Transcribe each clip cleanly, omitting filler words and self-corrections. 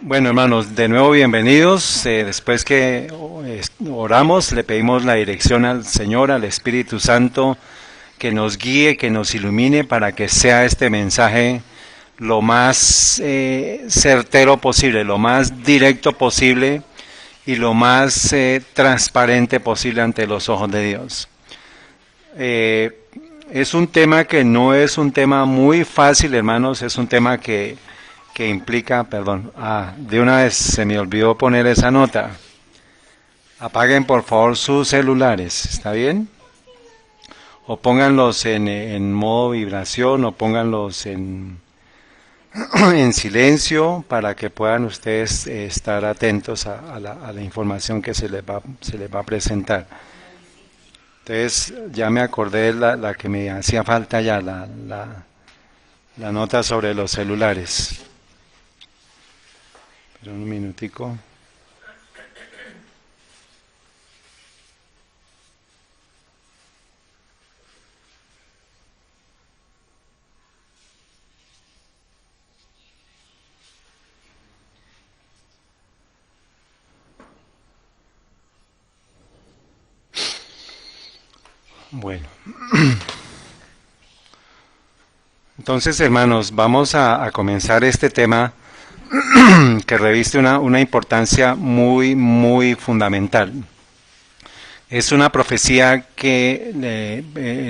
Bueno, hermanos, de nuevo bienvenidos. Después que oramos, le pedimos la dirección al Señor, al Espíritu Santo, que nos guíe, que nos ilumine para que sea este mensaje lo más certero posible, lo más directo posible y lo más transparente posible ante los ojos de Dios. Es un tema que no es un tema muy fácil, hermanos, es un tema que implica, de una vez se me olvidó poner esa nota. Apaguen por favor sus celulares, ¿está bien? O pónganlos en modo vibración o pónganlos en silencio para que puedan ustedes estar atentos a la información que se les va a presentar. Entonces ya me acordé de la que me hacía falta ya, la nota sobre los celulares. Pero un minutico. Bueno. Entonces, hermanos, vamos a comenzar este tema que reviste una importancia muy, muy fundamental. Es una profecía que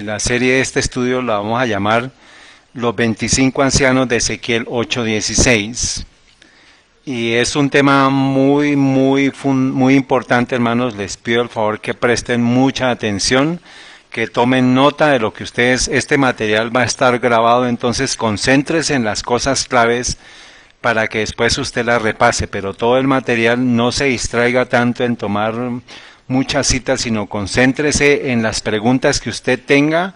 la serie de este estudio la vamos a llamar Los 25 ancianos de Ezequiel 8:16. Y es un tema muy, muy, muy importante, hermanos. Les pido el favor que presten mucha atención, que tomen nota de lo que ustedes, este material va a estar grabado, entonces concéntrese en las cosas claves para que después usted las repase, pero todo el material no se distraiga tanto en tomar muchas citas, sino concéntrese en las preguntas que usted tenga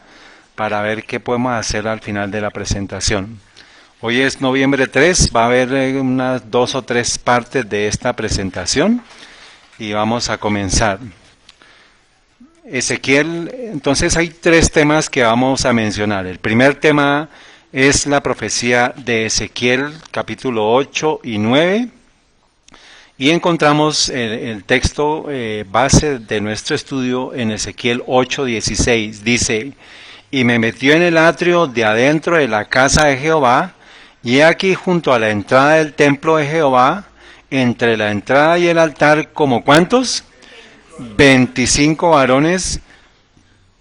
para ver qué podemos hacer al final de la presentación. Hoy es noviembre 3, va a haber unas 2 o 3 partes de esta presentación y vamos a comenzar. Ezequiel, entonces hay 3 temas que vamos a mencionar. El primer tema es la profecía de Ezequiel, capítulo 8 y 9, y encontramos el texto base de nuestro estudio en Ezequiel 8:16. Dice: y me metió en el atrio de adentro de la casa de Jehová, y aquí junto a la entrada del templo de Jehová, entre la entrada y el altar, ¿como cuántos? 25 varones,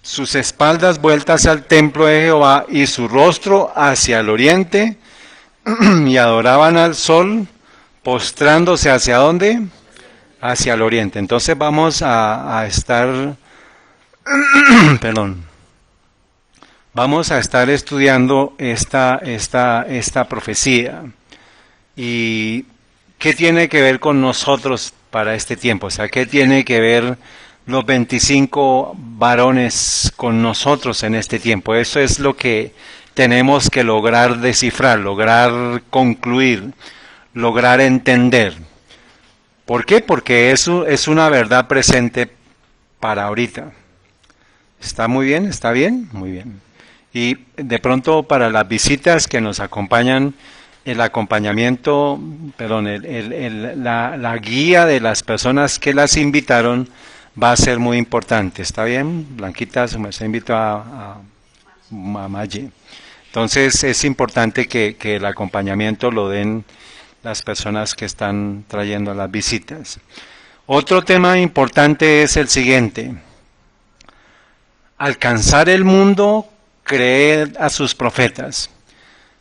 sus espaldas vueltas al templo de Jehová y su rostro hacia el oriente, y adoraban al sol, postrándose ¿hacia dónde? Hacia el oriente. Entonces vamos a estar, vamos a estar estudiando esta profecía. ¿Y qué tiene que ver con nosotros para este tiempo? O sea, ¿qué tiene que ver los 25 varones con nosotros en este tiempo? Eso es lo que tenemos que lograr descifrar, lograr concluir, lograr entender. ¿Por qué? Porque eso es una verdad presente para ahorita. ¿Está muy bien? ¿Está bien? Muy bien. Y de pronto para las visitas que nos acompañan, el acompañamiento, la guía de las personas que las invitaron va a ser muy importante. ¿Está bien? Blanquita, se invitó a Maye. Entonces es importante que el acompañamiento lo den las personas que están trayendo las visitas. Otro tema importante es el siguiente: alcanzar el mundo, creer a sus profetas.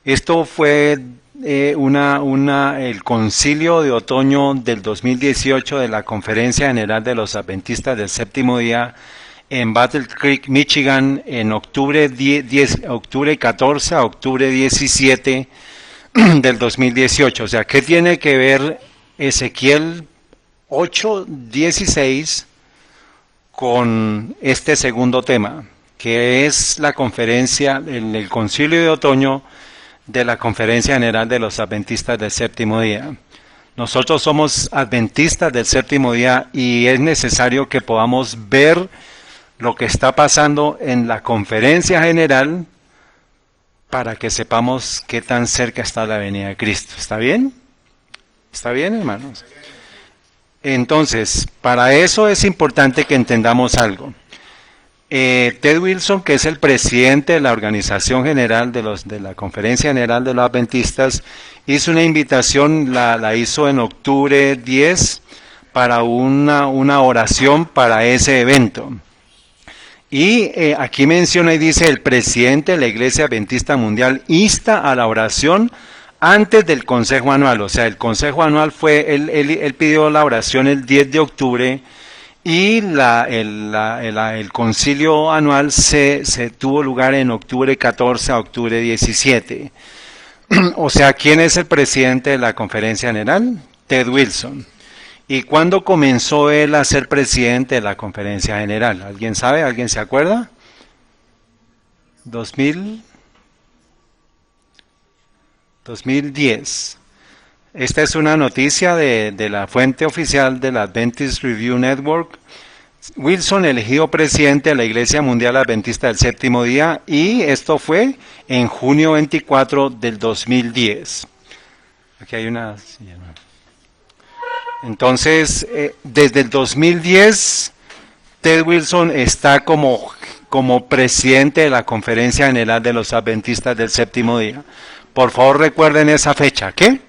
Esto fue el concilio de otoño del 2018 de la Conferencia General de los Adventistas del Séptimo Día en Battle Creek, Michigan, en octubre 14 a octubre 17 del 2018. O sea, ¿qué tiene que ver Ezequiel 8:16 con este segundo tema, que es la conferencia, el concilio de otoño de la Conferencia General de los Adventistas del Séptimo Día? Nosotros somos adventistas del Séptimo Día y es necesario que podamos ver lo que está pasando en la Conferencia General para que sepamos qué tan cerca está la venida de Cristo. ¿Está bien? ¿Está bien, hermanos? Entonces, para eso es importante que entendamos algo. Ted Wilson, que es el presidente de la Organización General de la Conferencia General de los Adventistas, hizo una invitación, la hizo en octubre 10 para una oración para ese evento. Y aquí menciona y dice, el presidente de la Iglesia Adventista Mundial insta a la oración antes del Consejo Anual. O sea, el Consejo Anual fue, él pidió la oración el 10 de octubre y el concilio anual se tuvo lugar en octubre 14 a octubre 17. O sea, ¿quién es el presidente de la Conferencia General? Ted Wilson. ¿Y cuándo comenzó él a ser presidente de la Conferencia General? ¿Alguien sabe? ¿Alguien se acuerda? 2010. Esta es una noticia de la fuente oficial de la Adventist Review Network. Wilson elegido presidente de la Iglesia Mundial Adventista del Séptimo Día, y esto fue en junio 24 del 2010. Aquí hay una... Entonces, desde el 2010, Ted Wilson está como presidente de la Conferencia General de los Adventistas del Séptimo Día. Por favor, recuerden esa fecha. ¿Qué?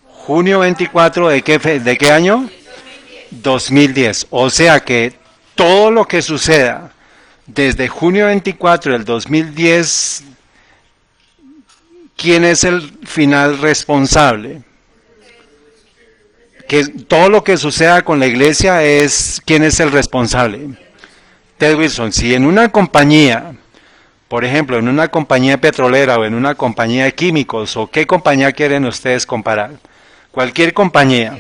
Junio 24, ¿de qué año? 2010. O sea que todo lo que suceda desde junio 24 del 2010, ¿quién es el final responsable? Que todo lo que suceda con la iglesia es quién es el responsable. Ted Wilson. Si en una compañía, por ejemplo, en una compañía petrolera o en una compañía de químicos, o qué compañía quieren ustedes comparar, cualquier compañía,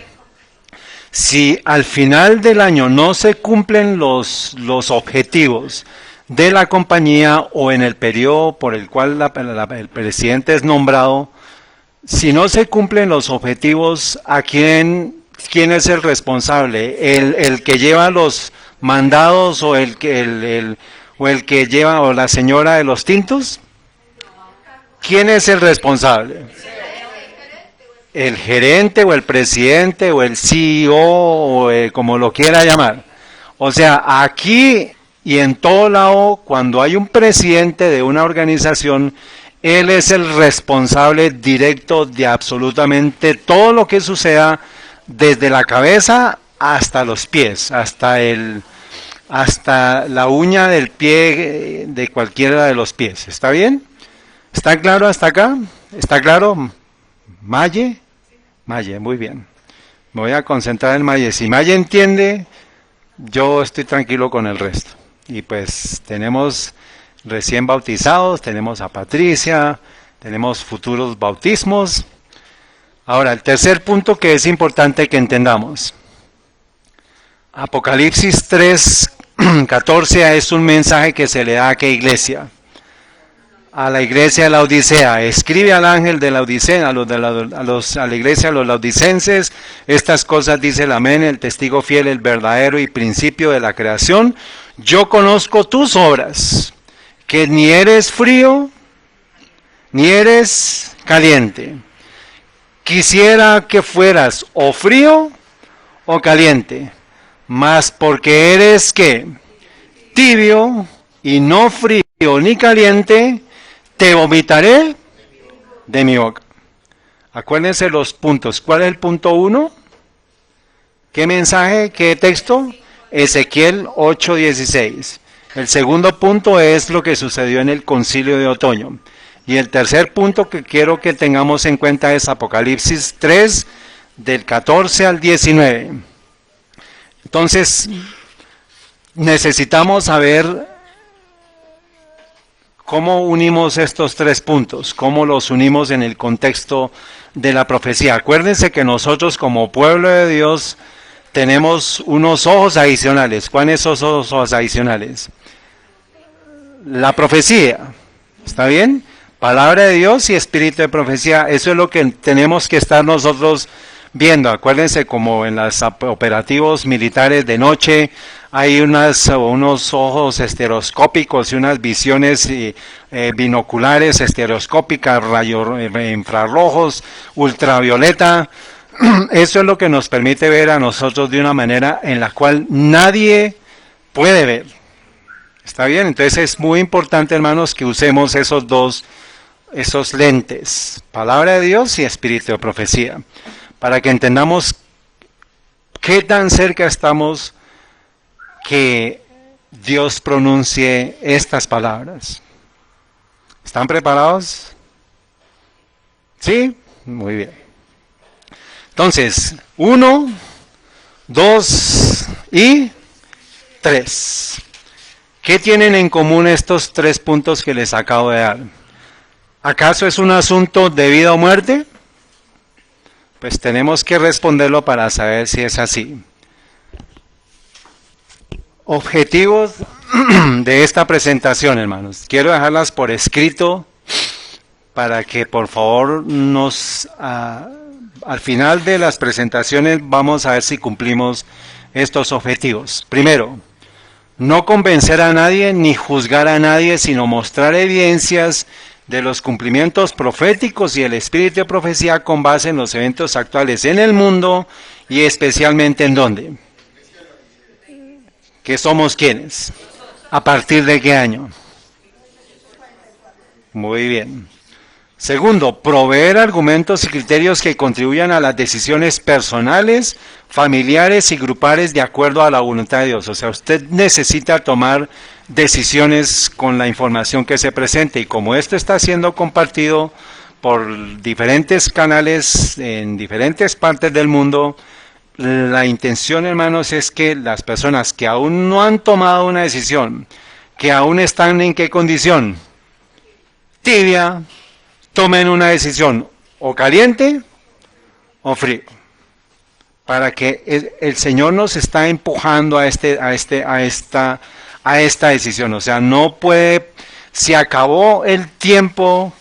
si al final del año no se cumplen los objetivos de la compañía o en el periodo por el cual el presidente es nombrado, si no se cumplen los objetivos, ¿quién es el responsable? ¿El que lleva los mandados o el que lleva, o la señora de los tintos? ¿Quién es el responsable? El gerente o el presidente o el CEO o como lo quiera llamar. O sea, aquí y en todo lado, cuando hay un presidente de una organización, él es el responsable directo de absolutamente todo lo que suceda, desde la cabeza hasta los pies, hasta la uña del pie de cualquiera de los pies. ¿Está bien? ¿Está claro hasta acá? ¿Está claro? ¿Maye? Maye, muy bien. Me voy a concentrar en Maye. Si Maye entiende, yo estoy tranquilo con el resto. Y pues tenemos recién bautizados, tenemos a Patricia, tenemos futuros bautismos. Ahora, el tercer punto que es importante que entendamos. Apocalipsis 3:14 es un mensaje que se le da a qué iglesia. A la iglesia de la Odisea. Escribe al ángel de la Odisea, a la iglesia de los laodicenses, estas cosas dice el amén, el testigo fiel, el verdadero y principio de la creación. Yo conozco tus obras, que ni eres frío, ni eres caliente. Quisiera que fueras o frío o caliente, mas porque eres ¿qué? Tibio y no frío ni caliente, te vomitaré de mi boca. Acuérdense los puntos. ¿Cuál es el punto 1? ¿Qué mensaje? ¿Qué texto? Ezequiel 8:16. El segundo punto es lo que sucedió en el concilio de otoño. Y el tercer punto que quiero que tengamos en cuenta es Apocalipsis 3, del 14 al 19. Entonces, necesitamos saber ¿cómo unimos estos tres puntos? ¿Cómo los unimos en el contexto de la profecía? Acuérdense que nosotros como pueblo de Dios tenemos unos ojos adicionales. ¿Cuáles son esos ojos adicionales? La profecía. ¿Está bien? Palabra de Dios y espíritu de profecía. Eso es lo que tenemos que estar nosotros viendo. Acuérdense como en los operativos militares de noche hay unos ojos estereoscópicos y unas visiones binoculares estereoscópicas, rayos infrarrojos, ultravioleta, Eso es lo que nos permite ver a nosotros de una manera en la cual nadie puede ver. ¿Está bien? Entonces es muy importante, hermanos, que usemos esos lentes, palabra de Dios y espíritu de profecía, para que entendamos qué tan cerca estamos que Dios pronuncie estas palabras. ¿Están preparados? ¿Sí? Muy bien. Entonces, 1, 2 y 3. ¿Qué tienen en común estos 3 puntos que les acabo de dar? ¿Acaso es un asunto de vida o muerte? Pues tenemos que responderlo para saber si es así. Objetivos de esta presentación, hermanos. Quiero dejarlas por escrito para que por favor al final de las presentaciones vamos a ver si cumplimos estos objetivos. Primero, no convencer a nadie ni juzgar a nadie, sino mostrar evidencias de los cumplimientos proféticos y el espíritu de profecía con base en los eventos actuales en el mundo y especialmente en ¿dónde? ¿Que somos quiénes? ¿A partir de qué año? Muy bien. Segundo, proveer argumentos y criterios que contribuyan a las decisiones personales, familiares y grupales de acuerdo a la voluntad de Dios. O sea, usted necesita tomar decisiones con la información que se presente, y como esto está siendo compartido por diferentes canales en diferentes partes del mundo, la intención, hermanos, es que las personas que aún no han tomado una decisión, que aún están en qué condición, tibia, tomen una decisión o caliente o frío, para que el Señor nos está empujando a esta decisión. O sea, no puede, se acabó el tiempo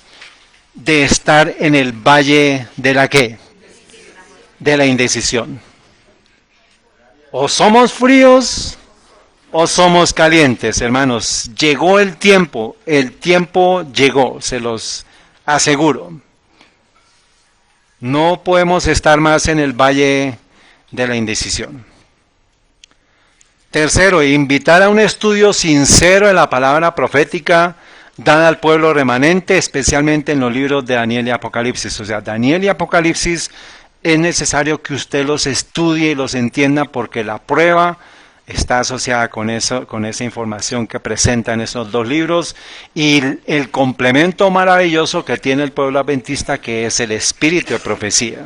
de estar en el valle de la ¿qué? De la indecisión. O somos fríos o somos calientes, hermanos. Llegó el tiempo llegó, se los aseguro. No podemos estar más en el valle de la indecisión. Tercero, invitar a un estudio sincero de la palabra profética dada al pueblo remanente, especialmente en los libros de Daniel y Apocalipsis. O sea, Daniel y Apocalipsis es necesario que usted los estudie y los entienda, porque la prueba está asociada con eso, con esa información que presentan esos 2 libros, y el complemento maravilloso que tiene el pueblo adventista, que es el espíritu de profecía.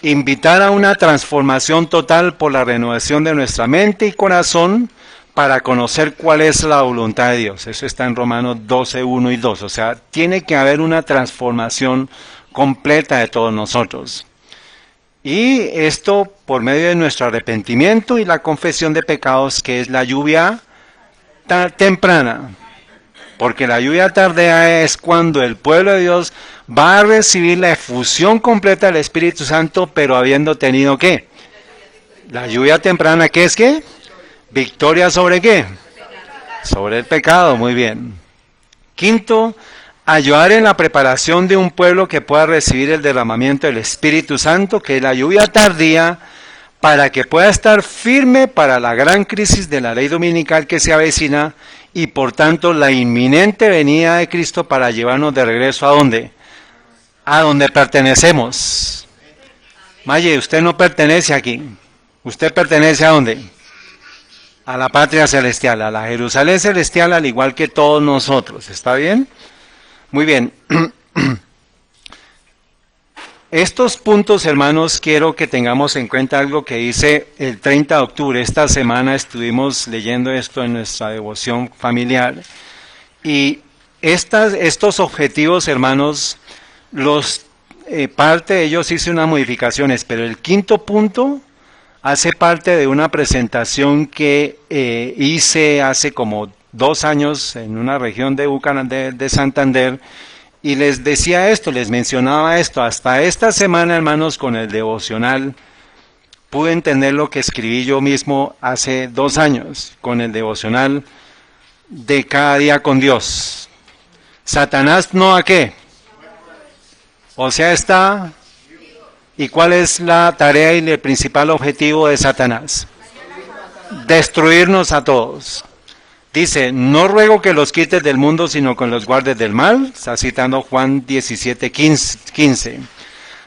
Invitar a una transformación total por la renovación de nuestra mente y corazón para conocer cuál es la voluntad de Dios. Eso está en Romanos 12, 1 y 2. O sea, tiene que haber una transformación completa de todos nosotros. Y esto por medio de nuestro arrepentimiento y la confesión de pecados, que es la lluvia temprana. Porque la lluvia tardía es cuando el pueblo de Dios va a recibir la efusión completa del Espíritu Santo, pero habiendo tenido ¿qué? La lluvia temprana, ¿qué es qué? Victoria sobre ¿qué? Sobre el pecado, muy bien. Quinto, ayudar en la preparación de un pueblo que pueda recibir el derramamiento del Espíritu Santo, que es la lluvia tardía, para que pueda estar firme para la gran crisis de la ley dominical que se avecina, y por tanto la inminente venida de Cristo para llevarnos de regreso ¿a dónde? A donde pertenecemos. Maye, usted no pertenece aquí. ¿Usted pertenece a dónde? A la patria celestial, a la Jerusalén celestial, al igual que todos nosotros. ¿Está bien? Muy bien. Estos puntos, hermanos, quiero que tengamos en cuenta algo que dice el 30 de octubre. Esta semana estuvimos leyendo esto en nuestra devoción familiar. Y estos objetivos, hermanos, parte de ellos hice unas modificaciones, pero el quinto punto hace parte de una presentación que hice hace como 2 años en una región de Santander. Y les decía esto, les mencionaba esto. Hasta esta semana, hermanos, con el devocional, pude entender lo que escribí yo mismo hace 2 años, con el devocional de cada día con Dios. Satanás no ¿a qué? O sea, está ¿Y cuál es la tarea y el principal objetivo de Satanás? Destruirnos a todos. Dice, no ruego que los quites del mundo, sino que los guardes del mal. Está citando Juan 17:15.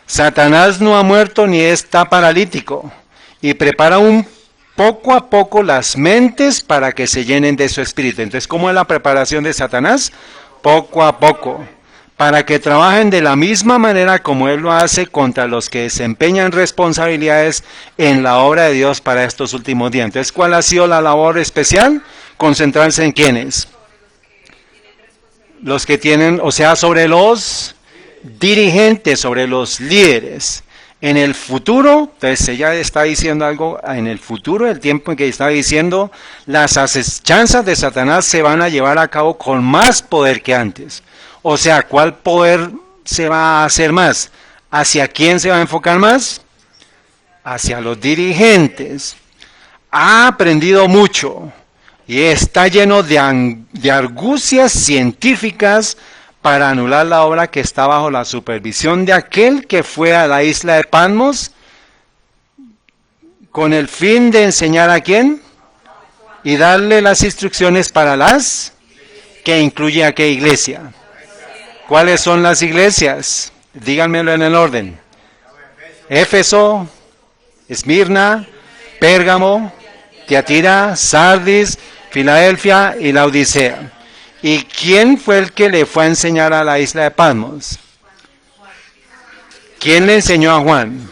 Satanás no ha muerto ni está paralítico, y prepara poco a poco las mentes para que se llenen de su espíritu. Entonces, ¿cómo es la preparación de Satanás? Poco a poco, para que trabajen de la misma manera como él lo hace contra los que desempeñan responsabilidades en la obra de Dios para estos últimos días. Entonces, ¿cuál ha sido la labor especial? Concentrarse en quiénes. Los que tienen, o sea, sobre los dirigentes, sobre los líderes. En el futuro, entonces ella está diciendo algo, en el futuro, el tiempo en que está diciendo, las acechanzas de Satanás se van a llevar a cabo con más poder que antes. O sea, ¿cuál poder se va a hacer más? ¿Hacia quién se va a enfocar más? Hacia los dirigentes. Ha aprendido mucho y está lleno de argucias científicas para anular la obra que está bajo la supervisión de aquel que fue a la isla de Patmos con el fin de enseñar a quién y darle las instrucciones para las que incluye a qué iglesia. ¿Cuáles son las iglesias? Díganmelo en el orden. Éfeso, Esmirna, Pérgamo, Tiatira, Sardis, Filadelfia y Laodicea. ¿Y quién fue el que le fue a enseñar a la isla de Patmos? ¿Quién le enseñó a Juan?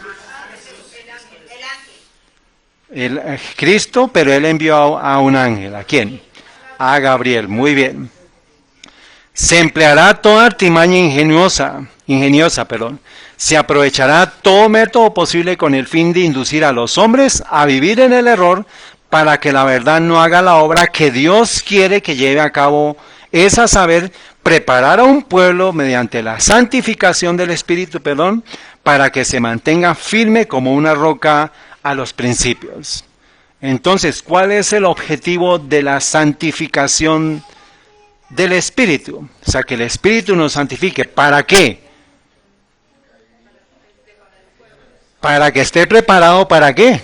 Cristo, pero él envió a un ángel. ¿A quién? A Gabriel. Muy bien. Se empleará toda artimaña ingeniosa. Se aprovechará todo método posible con el fin de inducir a los hombres a vivir en el error para que la verdad no haga la obra que Dios quiere que lleve a cabo, es a saber, preparar a un pueblo mediante la santificación del Espíritu, para que se mantenga firme como una roca a los principios. Entonces, ¿cuál es el objetivo de la santificación del Espíritu? O sea, que el Espíritu nos santifique. ¿Para qué? Para que esté preparado, ¿para qué?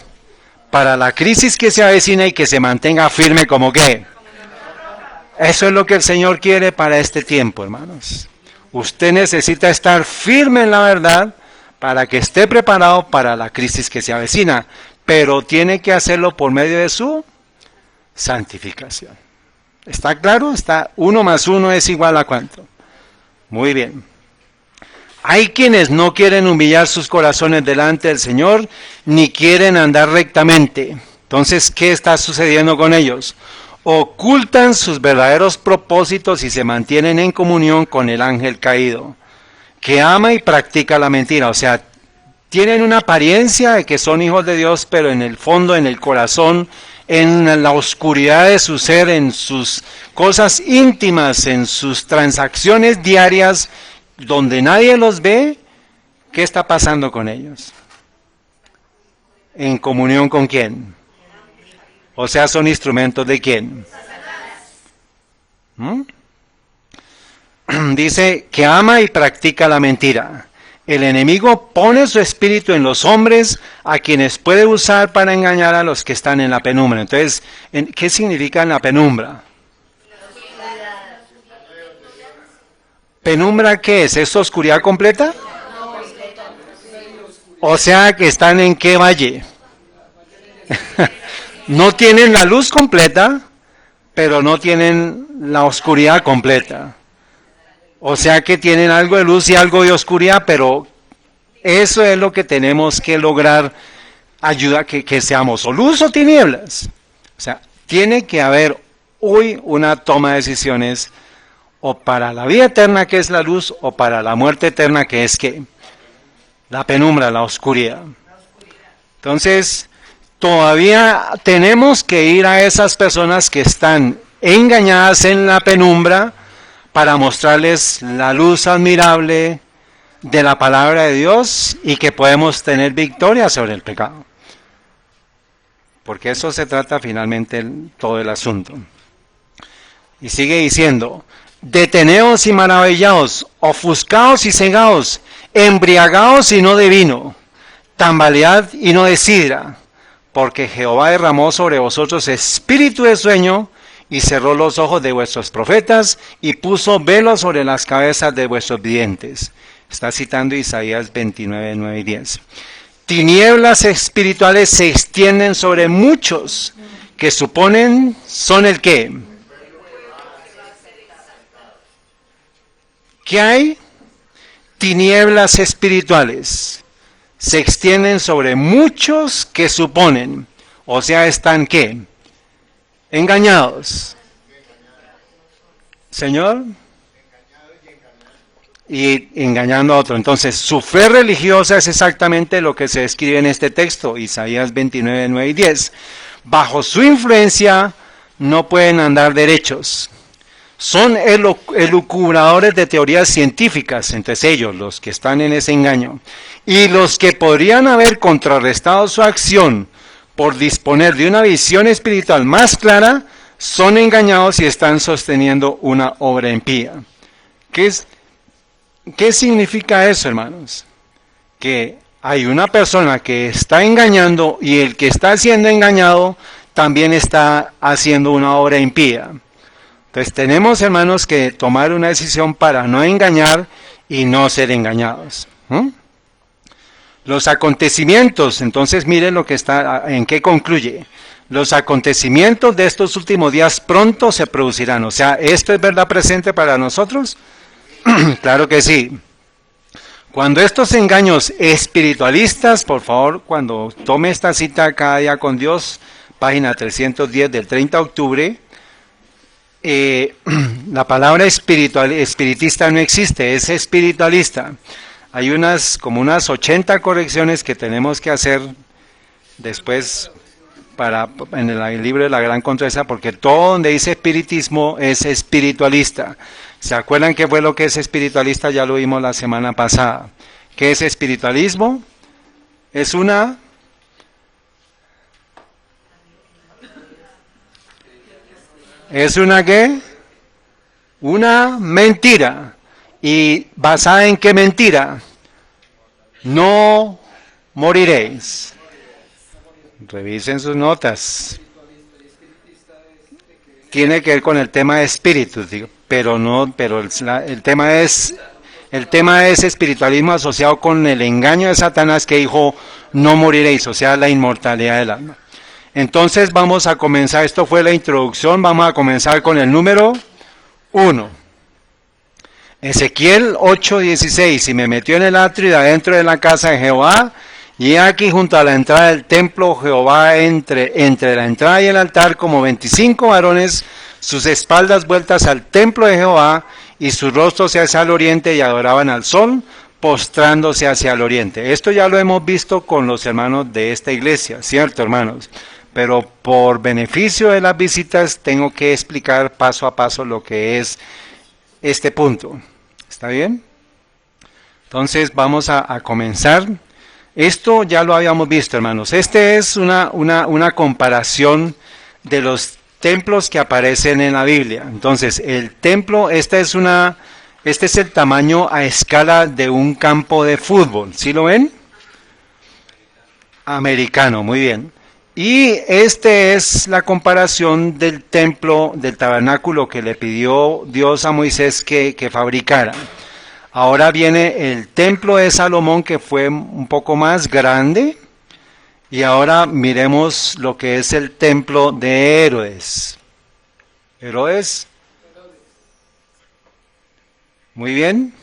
Para la crisis que se avecina y que se mantenga firme como qué. Eso es lo que el Señor quiere para este tiempo, hermanos. Usted necesita estar firme en la verdad para que esté preparado para la crisis que se avecina, pero tiene que hacerlo por medio de su santificación. ¿Está claro? Está 1 más 1 es igual a ¿cuánto? Muy bien. Hay quienes no quieren humillar sus corazones delante del Señor, ni quieren andar rectamente. Entonces, ¿qué está sucediendo con ellos? Ocultan sus verdaderos propósitos y se mantienen en comunión con el ángel caído, que ama y practica la mentira. O sea, tienen una apariencia de que son hijos de Dios, pero en el fondo, en el corazón, en la oscuridad de su ser, en sus cosas íntimas, en sus transacciones diarias, donde nadie los ve, ¿qué está pasando con ellos? ¿En comunión con quién? O sea, ¿son instrumentos de quién? Dice que ama y practica la mentira. El enemigo pone su espíritu en los hombres, a quienes puede usar para engañar a los que están en la penumbra. Entonces, ¿qué significa en la penumbra? ¿Penumbra qué es? ¿Es oscuridad completa? O sea, que están en qué valle. No tienen la luz completa, pero no tienen la oscuridad completa. O sea que tienen algo de luz y algo de oscuridad, pero eso es lo que tenemos que lograr, ayuda que seamos o luz o tinieblas. O sea, tiene que haber hoy una toma de decisiones, o para la vida eterna, que es la luz, o para la muerte eterna, que es ¿qué? La penumbra, la oscuridad. Entonces, todavía tenemos que ir a esas personas que están engañadas en la penumbra para mostrarles la luz admirable de la palabra de Dios y que podemos tener victoria sobre el pecado. Porque eso se trata finalmente todo el asunto. Y sigue diciendo, deteneos y maravillaos, ofuscaos y cegaos, embriagaos y no de vino, tambalead y no decidra, porque Jehová derramó sobre vosotros espíritu de sueño, y cerró los ojos de vuestros profetas, y puso velo sobre las cabezas de vuestros videntes. Está citando Isaías 29, 9 y 10. Tinieblas espirituales se extienden sobre muchos, que suponen son el qué. ¿Qué hay? Tinieblas espirituales se extienden sobre muchos que suponen, o sea, están ¿qué? Engañados. Señor, y engañando a otro. Entonces, su fe religiosa es exactamente lo que se describe en este texto, Isaías 29, 9 y 10. Bajo su influencia no pueden andar derechos. Son elucubradores de teorías científicas, entre ellos los que están en ese engaño. Y los que podrían haber contrarrestado su acción por disponer de una visión espiritual más clara, son engañados y están sosteniendo una obra impía. ¿Qué significa eso, hermanos? Que hay una persona que está engañando y el que está siendo engañado también está haciendo una obra impía. Entonces tenemos, hermanos, que tomar una decisión para no engañar y no ser engañados. Los acontecimientos, entonces miren lo que está, en qué concluye. Los acontecimientos de estos últimos días pronto se producirán. O sea, ¿esto es verdad presente para nosotros? Claro que sí. Cuando estos engaños espiritualistas, por favor, cuando tome esta cita cada día con Dios, página 310 del 30 de octubre, la palabra espiritista no existe, es espiritualista. Hay como unas 80 correcciones que tenemos que hacer después en el libro de la Gran Controversia, porque todo donde dice espiritismo es espiritualista. ¿Se acuerdan qué fue lo que es espiritualista? Ya lo vimos la semana pasada. ¿Qué es espiritualismo? Es una... ¿Es una qué? Una mentira. ¿Y basada en qué mentira? No moriréis. Revisen sus notas. Tiene que ver con el tema de espíritus, digo, pero el tema es espiritualismo asociado con el engaño de Satanás que dijo no moriréis, o sea, la inmortalidad del alma. Entonces vamos a comenzar, esto fue la introducción, vamos a comenzar con el número 1. Ezequiel 8:16, y me metió en el atrio y adentro de la casa de Jehová, y aquí junto a la entrada del templo Jehová entre la entrada y el altar como 25 varones, sus espaldas vueltas al templo de Jehová, y sus rostros hacia el oriente, y adoraban al sol, postrándose hacia el oriente. Esto ya lo hemos visto con los hermanos de esta iglesia, ¿cierto, hermanos? Pero por beneficio de las visitas tengo que explicar paso a paso lo que es este punto. ¿Está bien? Entonces vamos a comenzar. Esto ya lo habíamos visto, hermanos. Este es una comparación de los templos que aparecen en la Biblia. Entonces, el templo, este es el tamaño a escala de un campo de fútbol. ¿Sí lo ven? Americano, muy bien. Y este es la comparación del templo, del tabernáculo que le pidió Dios a Moisés que fabricara. Ahora viene el templo de Salomón, que fue un poco más grande. Y ahora miremos lo que es el templo de Herodes. ¿Herodes? Muy bien.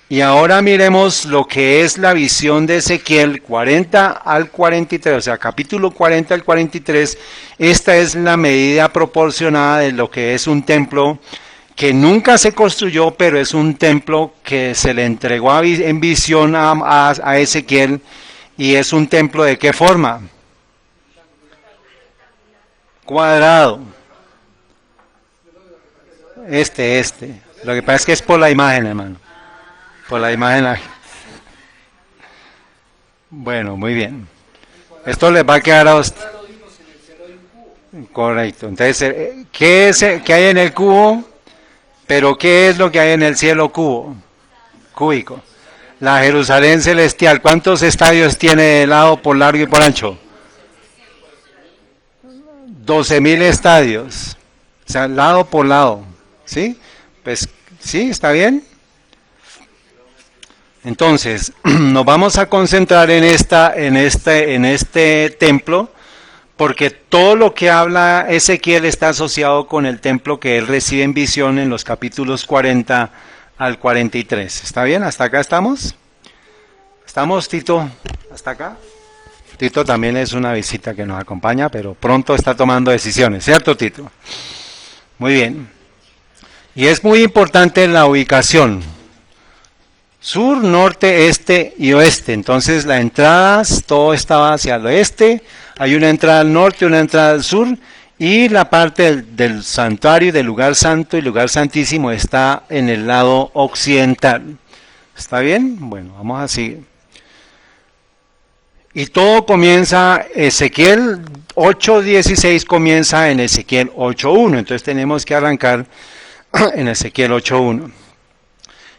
Y ahora miremos lo que es la visión de Ezequiel 40 al 43, o sea, capítulo 40 al 43. Esta es la medida proporcionada de lo que es un templo que nunca se construyó, pero es un templo que se le entregó en visión a Ezequiel. ¿Y es un templo de qué forma? Cuadrado. Este. Lo que pasa es que es por la imagen, hermano. Por la imagen. Bueno, muy bien. Esto les va a quedar a usted. Correcto. Entonces, ¿qué hay en el cubo? Pero ¿qué es lo que hay en el cielo cúbico? La Jerusalén celestial. ¿Cuántos estadios tiene de lado por largo y por ancho? 12.000 estadios. O sea, lado por lado. ¿Sí? Pues, ¿sí? ¿Está bien? Entonces, nos vamos a concentrar en este templo, porque todo lo que habla Ezequiel está asociado con el templo que él recibe en visión en los capítulos 40 al 43. ¿Está bien? ¿Hasta acá estamos? ¿Estamos, Tito? ¿Hasta acá? Tito también es una visita que nos acompaña, pero pronto está tomando decisiones, ¿cierto, Tito? Muy bien. Y es muy importante la ubicación. Sur, norte, este y oeste. Entonces la entrada, todo estaba hacia el oeste. Hay una entrada al norte, una entrada al sur. Y la parte del santuario, del lugar santo y lugar santísimo está en el lado occidental. ¿Está bien? Bueno, vamos a seguir. Y todo comienza, Ezequiel 8:16 comienza en Ezequiel 8:1. Entonces tenemos que arrancar en Ezequiel 8:1.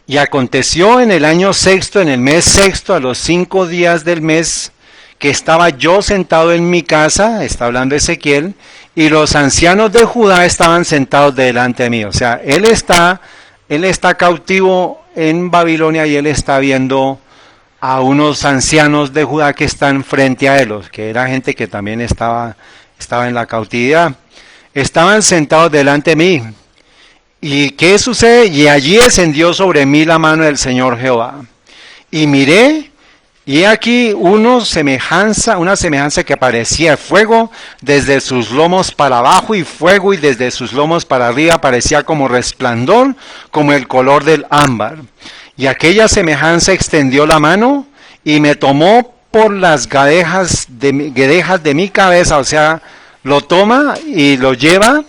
Y aconteció en el año sexto, en el mes sexto, a los 5 días del mes, que estaba yo sentado en mi casa, está hablando Ezequiel, y los ancianos de Judá estaban sentados delante de mí. O sea, él está cautivo en Babilonia y él está viendo a unos ancianos de Judá que están frente a él, que era gente que también estaba en la cautividad. Estaban sentados delante de mí. ¿Y qué sucede? Y allí descendió sobre mí la mano del Señor Jehová. Y miré, y aquí una semejanza que parecía fuego desde sus lomos para abajo y fuego, y desde sus lomos para arriba parecía como resplandor, como el color del ámbar. Y aquella semejanza extendió la mano y me tomó por las guedejas de mi cabeza, o sea, lo toma y lo lleva.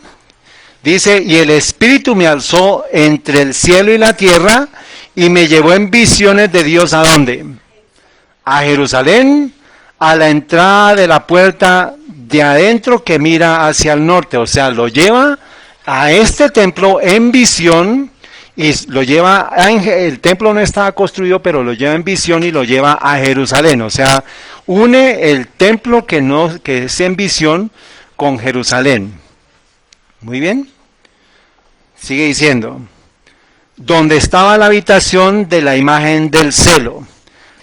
Dice, y el Espíritu me alzó entre el cielo y la tierra y me llevó en visiones de Dios. ¿A dónde? A Jerusalén, a la entrada de la puerta de adentro que mira hacia el norte. O sea, lo lleva a este templo en visión y lo lleva, el templo no estaba construido, pero lo lleva en visión y lo lleva a Jerusalén. O sea, une el templo que es en visión con Jerusalén. Muy bien. Sigue diciendo, donde estaba la habitación de la imagen del celo,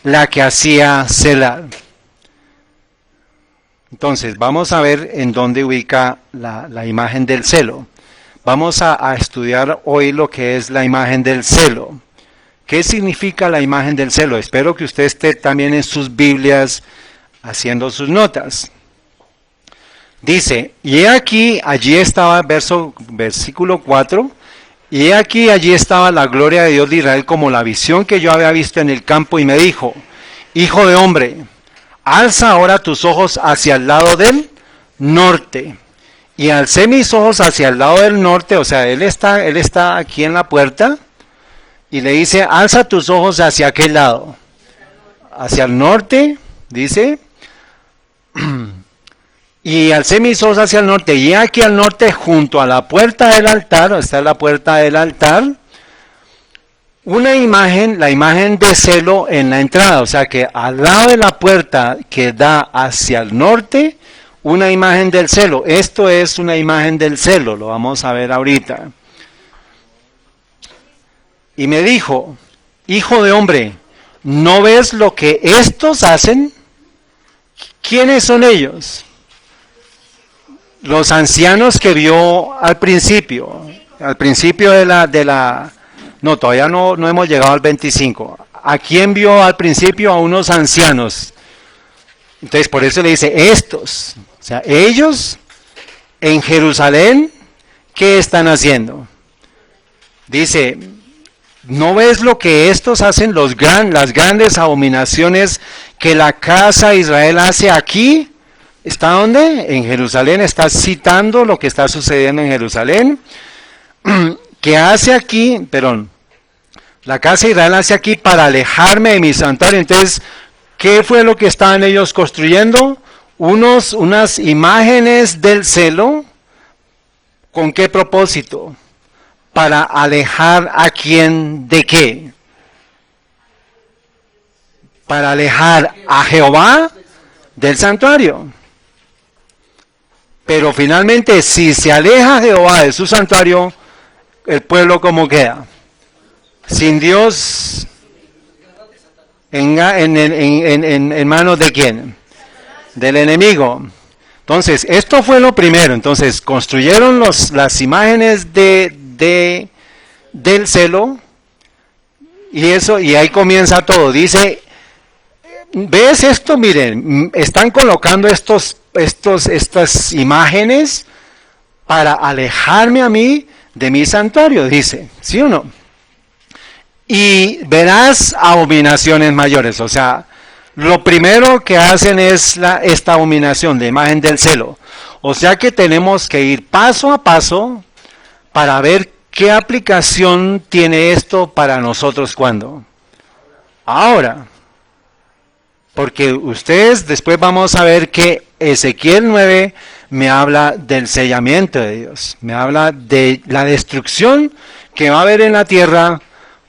la que hacía celar. Entonces, vamos a ver en dónde ubica la imagen del celo. Vamos a estudiar hoy lo que es la imagen del celo. ¿Qué significa la imagen del celo? Espero que usted esté también en sus Biblias haciendo sus notas. Dice, y he aquí, allí estaba, versículo 4, y he aquí, allí estaba la gloria de Dios de Israel como la visión que yo había visto en el campo, y me dijo, hijo de hombre, alza ahora tus ojos hacia el lado del norte. Y alcé mis ojos hacia el lado del norte, o sea, él está aquí en la puerta, y le dice, alza tus ojos hacia aquel lado, hacia el norte, dice, y alcé mis ojos hacia el norte, y aquí al norte, junto a la puerta del altar, está la puerta del altar, una imagen, la imagen de celo en la entrada, o sea que al lado de la puerta que da hacia el norte, una imagen del celo. Esto es una imagen del celo, lo vamos a ver ahorita. Y me dijo, hijo de hombre, ¿no ves lo que estos hacen? ¿Quiénes son ellos? Los ancianos que vio al principio no, todavía no hemos llegado al 25. ¿A quién vio al principio? A unos ancianos. Entonces por eso le dice, estos, o sea, ellos en Jerusalén, ¿qué están haciendo? Dice, ¿no ves lo que estos hacen, las grandes abominaciones que la casa de Israel hace aquí? ¿Está dónde? En Jerusalén. Está citando lo que está sucediendo en Jerusalén. ¿Qué hace aquí? Perdón. La casa de Israel hace aquí para alejarme de mi santuario. Entonces, ¿qué fue lo que estaban ellos construyendo? Unas imágenes del celo. ¿Con qué propósito? Para alejar a quién de qué. para alejar a Jehová del santuario. Pero finalmente, si se aleja Jehová de su santuario, el pueblo ¿cómo queda? Sin Dios, en manos de quién? Del enemigo. Entonces, esto fue lo primero. Entonces, construyeron las imágenes del celo, y ahí comienza todo. Dice, ¿ves esto? Miren, están colocando estas imágenes para alejarme a mí de mi santuario, dice, ¿sí o no? Y verás abominaciones mayores, o sea, lo primero que hacen es esta abominación de imagen del celo. O sea que tenemos que ir paso a paso para ver qué aplicación tiene esto para nosotros cuando. Ahora, porque ustedes después vamos a ver que Ezequiel 9 me habla del sellamiento de Dios, me habla de la destrucción que va a haber en la tierra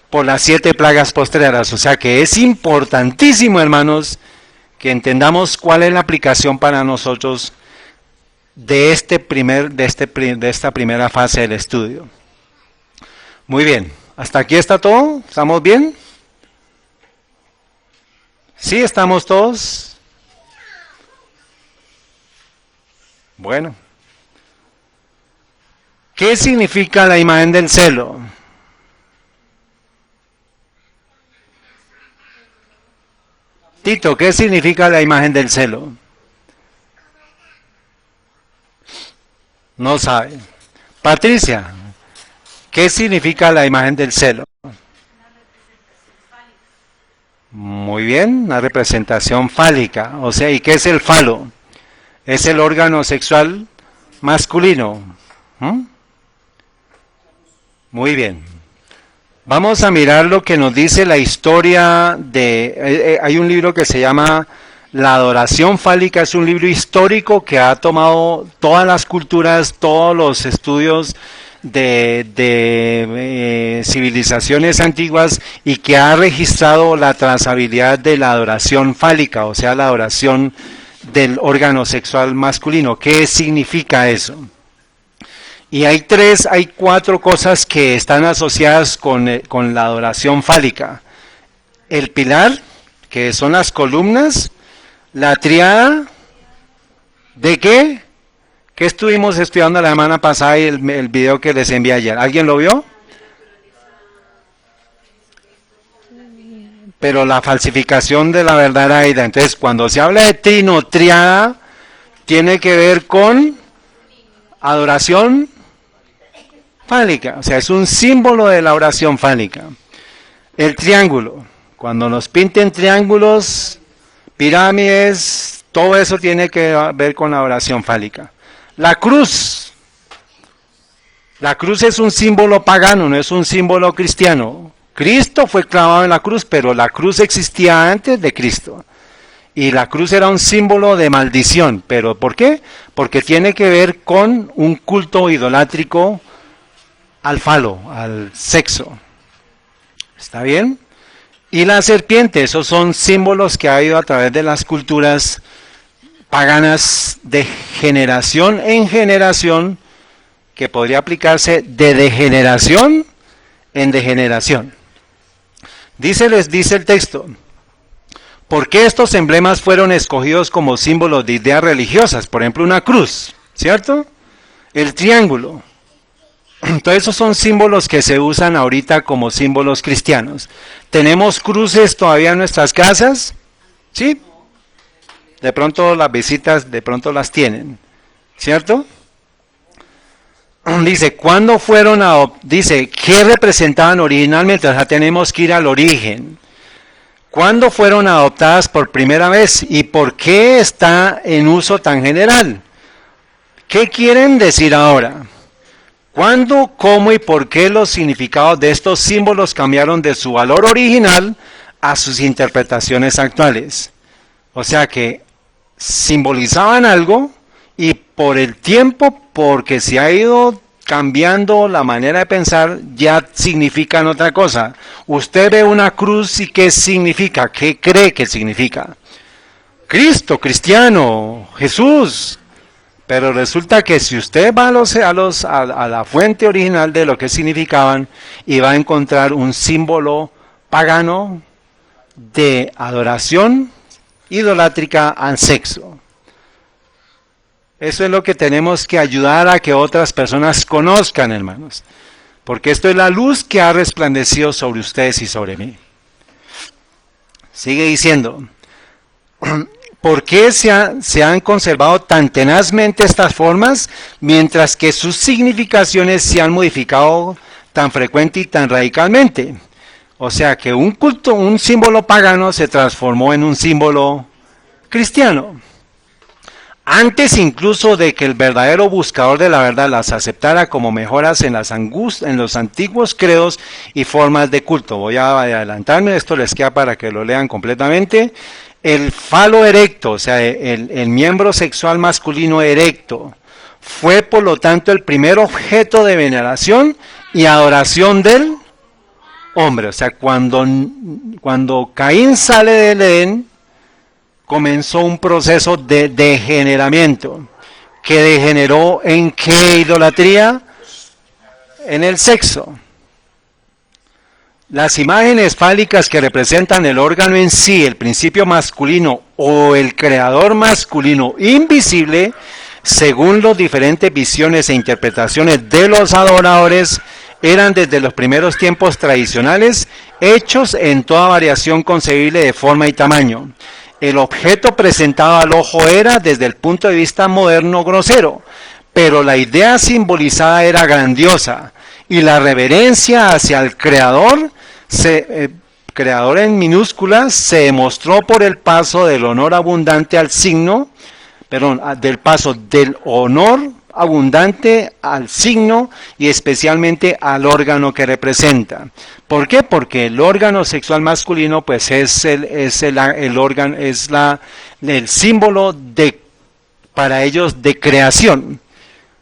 por las 7 plagas postreras. O sea que es importantísimo, hermanos, que entendamos cuál es la aplicación para nosotros de esta primera fase del estudio. Muy bien, ¿hasta aquí está todo? ¿Estamos bien? ¿Sí estamos todos? Bueno. ¿Qué significa la imagen del celo? Tito, ¿qué significa la imagen del celo? No sabe. Patricia, ¿qué significa la imagen del celo? Muy bien, una representación fálica. O sea, ¿y qué es el falo? Es el órgano sexual masculino. Muy bien. Vamos a mirar lo que nos dice la historia de... hay un libro que se llama La adoración fálica, es un libro histórico que ha tomado todas las culturas, todos los estudios de civilizaciones antiguas y que ha registrado la trazabilidad de la adoración fálica, o sea, la adoración del órgano sexual masculino. ¿Qué significa eso? Y hay 4 cosas que están asociadas con la adoración fálica. El pilar, que son las columnas, la triada, ¿de qué? ¿Qué estuvimos estudiando la semana pasada y el video que les envié ayer? ¿Alguien lo vio? Pero la falsificación de la verdadera ida. Entonces, cuando se habla de trino, triada, tiene que ver con adoración fálica, o sea, es un símbolo de la oración fálica. El triángulo, cuando nos pinten triángulos, pirámides, todo eso tiene que ver con la oración fálica. La cruz es un símbolo pagano, no es un símbolo cristiano. Cristo fue clavado en la cruz, pero la cruz existía antes de Cristo. Y la cruz era un símbolo de maldición. ¿Pero por qué? Porque tiene que ver con un culto idolátrico al falo, al sexo. ¿Está bien? Y la serpiente, esos son símbolos que ha ido a través de las culturas paganas de generación en generación, que podría aplicarse de degeneración en degeneración. Dice el texto, ¿por qué estos emblemas fueron escogidos como símbolos de ideas religiosas? Por ejemplo, una cruz, ¿cierto? El triángulo. Entonces esos son símbolos que se usan ahorita como símbolos cristianos. ¿Tenemos cruces todavía en nuestras casas? ¿Sí? De pronto las visitas, de pronto las tienen, ¿cierto? Dice, ¿cuándo fueron dice, ¿qué representaban originalmente? O sea, tenemos que ir al origen. ¿Cuándo fueron adoptadas por primera vez? ¿Y por qué está en uso tan general? ¿Qué quieren decir ahora? ¿Cuándo, cómo y por qué los significados de estos símbolos cambiaron de su valor original a sus interpretaciones actuales? O sea que simbolizaban algo y por el tiempo, porque se ha ido cambiando la manera de pensar, ya significan otra cosa. Usted ve una cruz y ¿qué significa? ¿Qué cree que significa? Cristo, cristiano, Jesús. Pero resulta que si usted va a la fuente original de lo que significaban, y va a encontrar un símbolo pagano de adoración idolátrica al sexo. Eso es lo que tenemos que ayudar a que otras personas conozcan, hermanos. Porque esto es la luz que ha resplandecido sobre ustedes y sobre mí. Sigue diciendo, ¿por qué se han conservado tan tenazmente estas formas, mientras que sus significaciones se han modificado tan frecuente y tan radicalmente? O sea que un culto, un símbolo pagano se transformó en un símbolo cristiano. Antes incluso de que el verdadero buscador de la verdad las aceptara como mejoras en los antiguos credos y formas de culto. Voy a adelantarme, esto les queda para que lo lean completamente. El falo erecto, o sea, el miembro sexual masculino erecto, fue por lo tanto el primer objeto de veneración y adoración del hombre. O sea, cuando Caín sale del Edén, comenzó un proceso de degeneramiento, que degeneró ¿en qué idolatría? En el sexo. Las imágenes fálicas que representan el órgano en sí, el principio masculino o el creador masculino invisible, según las diferentes visiones e interpretaciones de los adoradores, eran desde los primeros tiempos tradicionales hechos en toda variación concebible de forma y tamaño. El objeto presentado al ojo era, desde el punto de vista moderno, grosero, pero la idea simbolizada era grandiosa, y la reverencia hacia el Creador, Creador en minúsculas, se demostró por el paso del honor abundante al signo, del paso del honor abundante al signo y especialmente al órgano que representa. ¿Por qué? Porque el órgano sexual masculino pues es el símbolo para ellos de creación.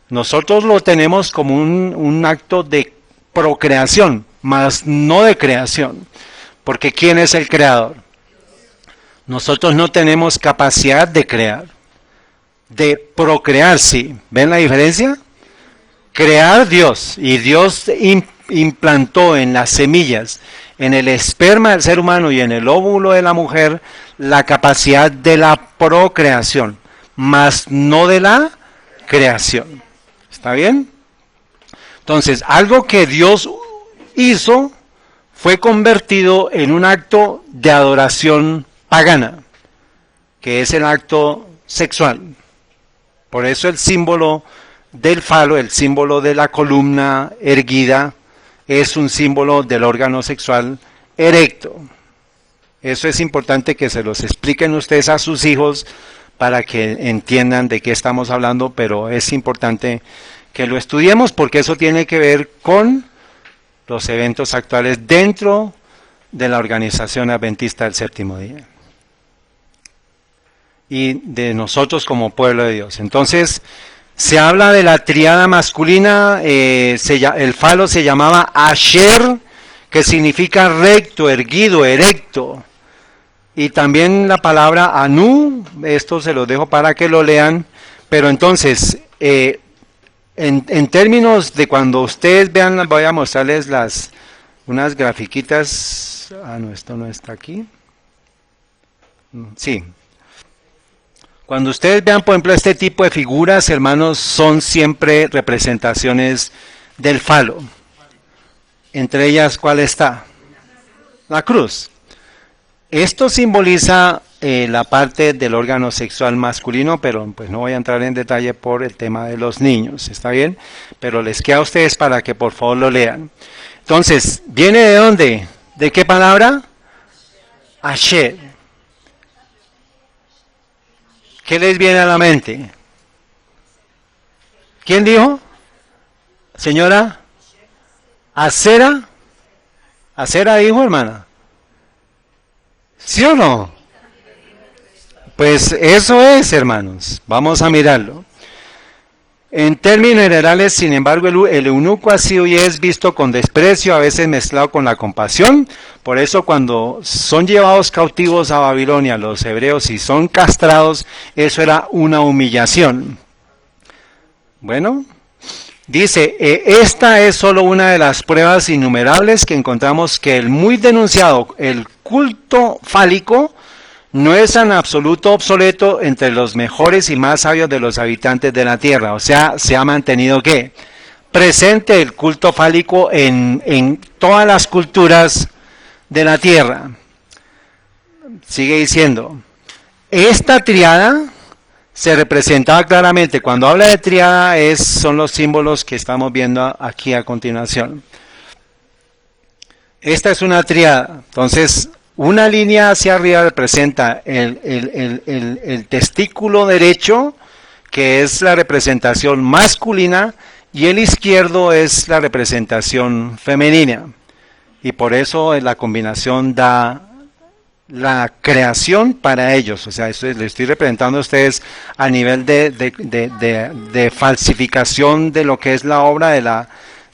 Nosotros lo tenemos como un acto de procreación, mas no de creación. Porque ¿quién es el creador? Nosotros no tenemos capacidad de crear. De procrear, sí. ¿Ven la diferencia? Crear Dios, y Dios implantó en las semillas, en el esperma del ser humano y en el óvulo de la mujer, la capacidad de la procreación, mas no de la creación. ¿Está bien? Entonces, algo que Dios hizo fue convertido en un acto de adoración pagana, que es el acto sexual. Por eso el símbolo del falo, el símbolo de la columna erguida, es un símbolo del órgano sexual erecto. Eso es importante que se los expliquen ustedes a sus hijos para que entiendan de qué estamos hablando, pero es importante que lo estudiemos porque eso tiene que ver con los eventos actuales dentro de la Organización Adventista del Séptimo Día y de nosotros como pueblo de Dios. Entonces, se habla de la triada masculina, el falo se llamaba Asher, que significa recto, erguido, erecto. Y también la palabra Anu, esto se los dejo para que lo lean. Pero entonces, en términos de cuando ustedes vean, voy a mostrarles unas grafiquitas. Ah, no, esto no está aquí. Sí. Cuando ustedes vean, por ejemplo, este tipo de figuras, hermanos, son siempre representaciones del falo. Entre ellas, ¿cuál está? La cruz. Esto simboliza la parte del órgano sexual masculino, pero pues no voy a entrar en detalle por el tema de los niños, ¿está bien? Pero les queda a ustedes para que por favor lo lean. Entonces, ¿viene de dónde? ¿De qué palabra? Asher. ¿Qué les viene a la mente? ¿Quién dijo? Señora, ¿Acera? ¿Acera dijo, hermana? ¿Sí o no? Pues eso es, hermanos. Vamos a mirarlo. En términos generales, sin embargo, el eunuco ha sido y es visto con desprecio, a veces mezclado con la compasión. Por eso cuando son llevados cautivos a Babilonia los hebreos y son castrados, eso era una humillación. Bueno, dice, esta es solo una de las pruebas innumerables que encontramos que el muy denunciado, el culto fálico, no es en absoluto obsoleto entre los mejores y más sabios de los habitantes de la tierra. O sea, se ha mantenido ¿qué? Presente el culto fálico en todas las culturas de la tierra. Sigue diciendo, esta triada se representaba claramente. Cuando habla de triada son los símbolos que estamos viendo aquí a continuación. Esta es una triada. Entonces, una línea hacia arriba representa el testículo derecho, que es la representación masculina, y el izquierdo es la representación femenina. Y por eso la combinación da la creación para ellos. O sea, eso le estoy representando a ustedes a nivel de falsificación de lo que es la obra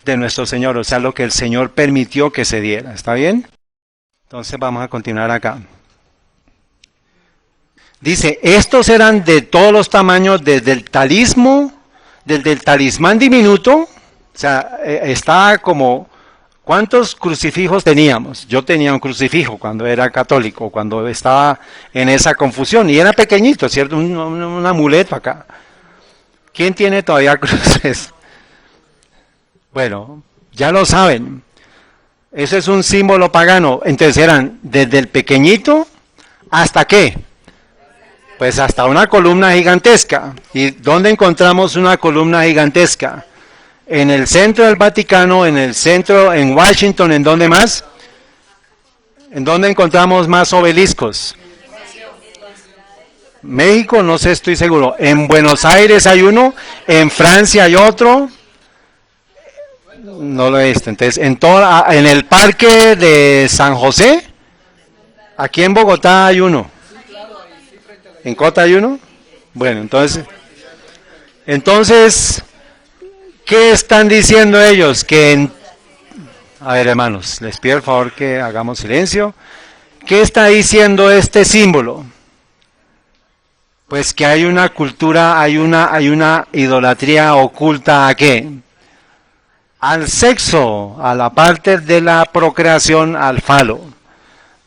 de nuestro Señor. O sea, lo que el Señor permitió que se diera. ¿Está bien? Entonces vamos a continuar acá. Dice, estos eran de todos los tamaños, desde el talismán diminuto, o sea, estaba como, ¿cuántos crucifijos teníamos? Yo tenía un crucifijo cuando era católico, cuando estaba en esa confusión, y era pequeñito, ¿cierto? Un amuleto acá. ¿Quién tiene todavía cruces? Bueno, ya lo saben. Ese es un símbolo pagano. Entonces eran desde el pequeñito hasta ¿qué? Pues hasta una columna gigantesca. ¿Y dónde encontramos una columna gigantesca? En el centro del Vaticano, en el centro, en Washington, ¿en dónde más? ¿En dónde encontramos más obeliscos? México, no sé, estoy seguro. En Buenos Aires hay uno, en Francia hay otro. No lo he visto. Entonces, en el parque de San José, aquí en Bogotá hay uno. ¿En Cota hay uno? Bueno, entonces, ¿qué están diciendo ellos? A ver, hermanos, les pido el favor que hagamos silencio. ¿Qué está diciendo este símbolo? Pues que hay una cultura, hay una idolatría oculta ¿a qué? Al sexo, a la parte de la procreación, al falo.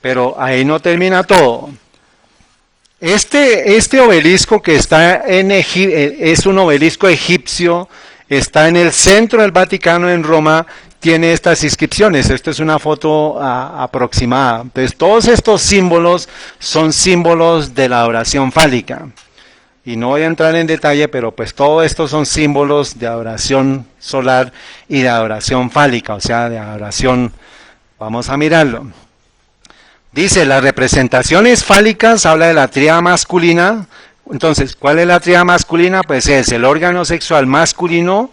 Pero ahí no termina todo. Este obelisco que está es un obelisco egipcio, está en el centro del Vaticano en Roma, tiene estas inscripciones. Esta es una foto aproximada. Entonces, todos estos símbolos son símbolos de la adoración fálica. Y no voy a entrar en detalle, pero pues todo esto son símbolos de adoración solar y de adoración fálica, o sea, de adoración. Vamos a mirarlo. Dice, las representaciones fálicas, habla de la tríada masculina. Entonces, ¿cuál es la tríada masculina? Pues es el órgano sexual masculino.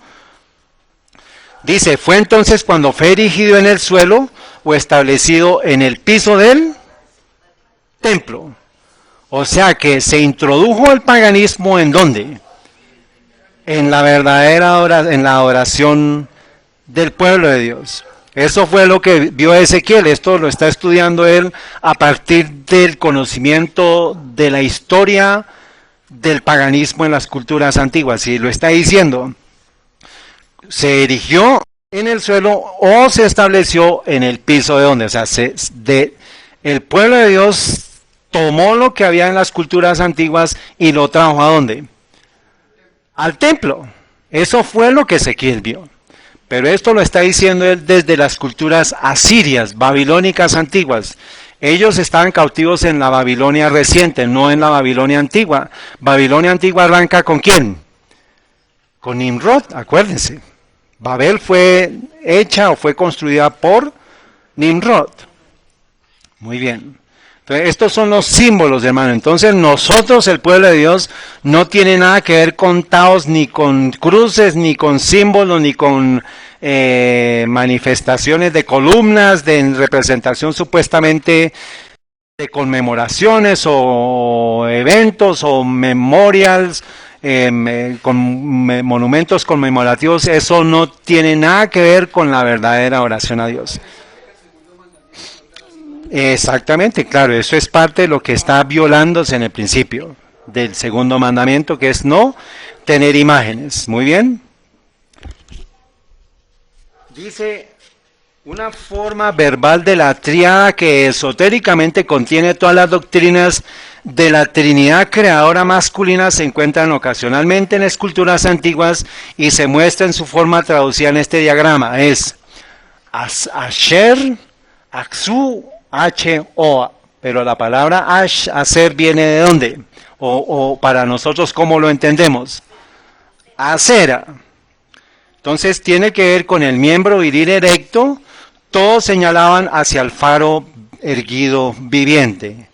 Dice, fue entonces cuando fue erigido en el suelo o establecido en el piso del templo. O sea que se introdujo el paganismo ¿en dónde? En la verdadera en la adoración del pueblo de Dios. Eso fue lo que vio Ezequiel. Esto lo está estudiando él a partir del conocimiento de la historia del paganismo en las culturas antiguas. Y lo está diciendo. Se erigió en el suelo o se estableció en el piso de donde. O sea, el pueblo de Dios tomó lo que había en las culturas antiguas y lo trajo ¿a dónde? Al templo. Eso fue lo que Ezequiel vio. Pero esto lo está diciendo él desde las culturas asirias, babilónicas antiguas. Ellos estaban cautivos en la Babilonia reciente, no en la Babilonia antigua. Babilonia antigua arranca ¿con quién? Con Nimrod, acuérdense. Babel fue hecha o fue construida por Nimrod. Muy bien. Entonces, estos son los símbolos, hermano. Entonces nosotros, el pueblo de Dios, no tiene nada que ver con taos, ni con cruces, ni con símbolos, ni con manifestaciones de columnas, de representación supuestamente de conmemoraciones o eventos o memorials monumentos conmemorativos, eso no tiene nada que ver con la verdadera oración a Dios. Exactamente, claro, eso es parte de lo que está violándose en el principio del segundo mandamiento, que es no tener imágenes. Muy bien. Dice una forma verbal de la tríada que esotéricamente contiene todas las doctrinas de la Trinidad creadora masculina, se encuentran ocasionalmente en esculturas antiguas y se muestra en su forma traducida en este diagrama. Es Asher, Aksu, H-O, pero la palabra hacer viene de dónde, o para nosotros cómo lo entendemos, acera. Entonces tiene que ver con el miembro viril erecto, todos señalaban hacia el faro erguido viviente.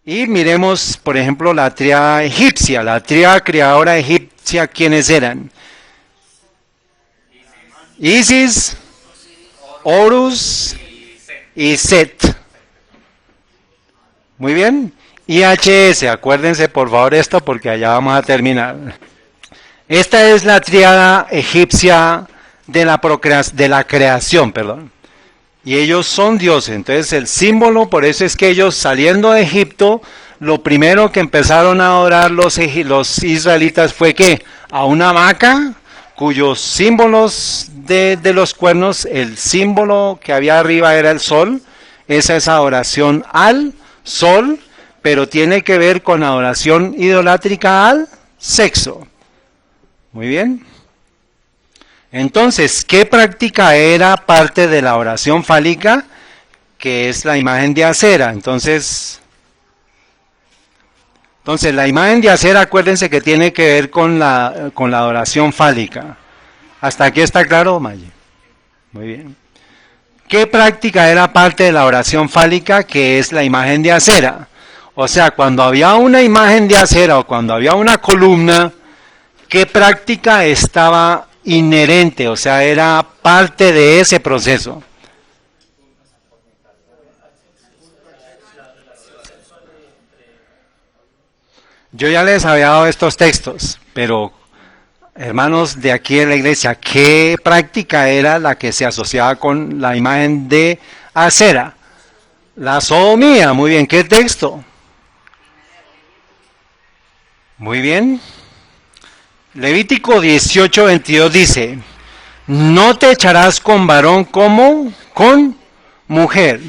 Y miremos, por ejemplo, la tríada egipcia, la tríada creadora egipcia, ¿quiénes eran? Isis, Horus y Set. Muy bien. IHS, acuérdense por favor esto porque allá vamos a terminar. Esta es la tríada egipcia de la creación, perdón. Y ellos son dioses. Entonces el símbolo, por eso es que ellos saliendo de Egipto, lo primero que empezaron a adorar los israelitas fue que a una vaca cuyos símbolos de los cuernos, el símbolo que había arriba era el sol. Esa es adoración al sol, pero tiene que ver con adoración idolátrica al sexo. Muy bien. Entonces, ¿qué práctica era parte de la oración fálica? Que es la imagen de acera. Entonces, la imagen de acera, acuérdense que tiene que ver con la adoración fálica. ¿Hasta aquí está claro, Maye? Muy bien. ¿Qué práctica era parte de la oración fálica? Que es la imagen de acera. O sea, cuando había una imagen de acera o cuando había una columna, ¿qué práctica estaba inherente? O sea, era parte de ese proceso. Yo ya les había dado estos textos, pero hermanos de aquí en la iglesia, ¿qué práctica era la que se asociaba con la imagen de acera? La sodomía. Muy bien, ¿qué texto? Muy bien. Levítico 18:22 dice, no te echarás con varón como con mujer.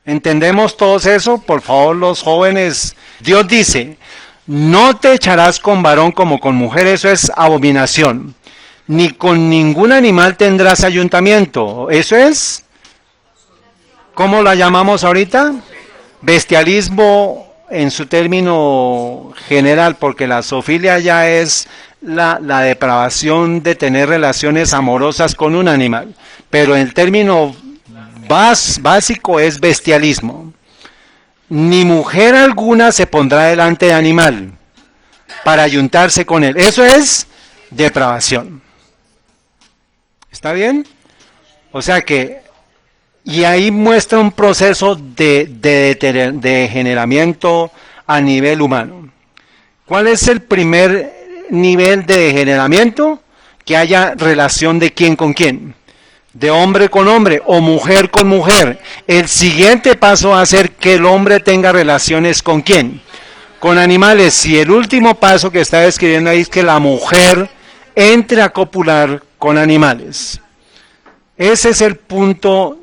¿Entendemos todos eso? Por favor, los jóvenes. Dios dice, no te echarás con varón como con mujer, eso es abominación. Ni con ningún animal tendrás ayuntamiento. Eso es, ¿cómo la llamamos ahorita? Bestialismo en su término general, porque la zoofilia ya es la depravación de tener relaciones amorosas con un animal, pero el término básico es bestialismo. Ni mujer alguna se pondrá delante de animal para ayuntarse con él. Eso es depravación. ¿Está bien? O sea que, y ahí muestra un proceso de degeneramiento a nivel humano. ¿Cuál es el primer nivel de degeneramiento? Que haya relación de quién con quién. De hombre con hombre o mujer con mujer. El siguiente paso va a ser que el hombre tenga relaciones con quién. Con animales. Y el último paso que está describiendo ahí es que la mujer entre a copular con animales. Ese es el punto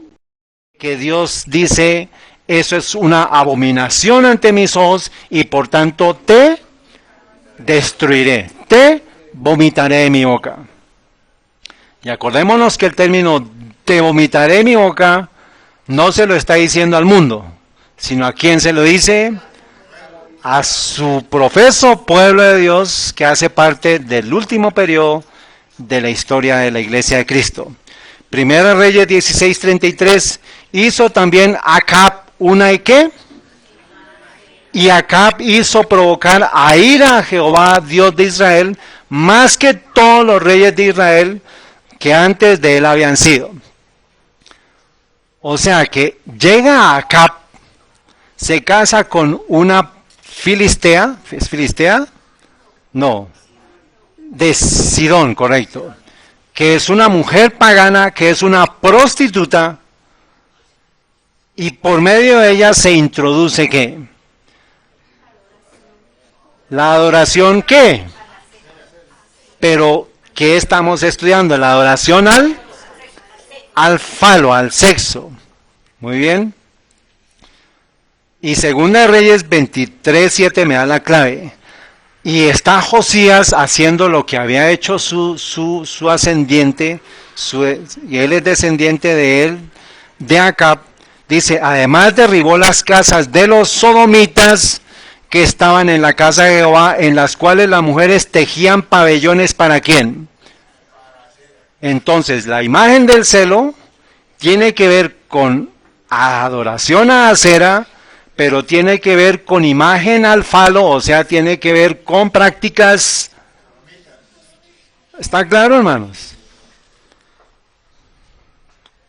que Dios dice, eso es una abominación ante mis ojos y por tanto te destruiré, te vomitaré de mi boca. Y acordémonos que el término te vomitaré de mi boca no se lo está diciendo al mundo, sino a quién se lo dice, a su profeso pueblo de Dios que hace parte del último periodo de la historia de la Iglesia de Cristo. Primera Reyes 16:33, hizo también Acab una y qué, y Acab hizo provocar a ira a Jehová, Dios de Israel, más que todos los reyes de Israel que antes de él habían sido. O sea que llega Acab, se casa con una Filistea, ¿es Filistea? No, de Sidón, correcto, que es una mujer pagana, que es una prostituta, y por medio de ella se introduce ¿qué? La adoración ¿qué? Pero ¿qué estamos estudiando? La adoración al falo, al sexo. Muy bien. Y Segunda de Reyes 23:7 me da la clave. Y está Josías haciendo lo que había hecho su ascendiente, y él es descendiente de él, de Acab. Dice, además derribó las casas de los sodomitas que estaban en la casa de Jehová, en las cuales las mujeres tejían pabellones ¿para quién? Entonces, la imagen del celo tiene que ver con adoración a Acera, pero tiene que ver con imagen al falo, o sea, tiene que ver con prácticas. ¿Está claro, hermanos?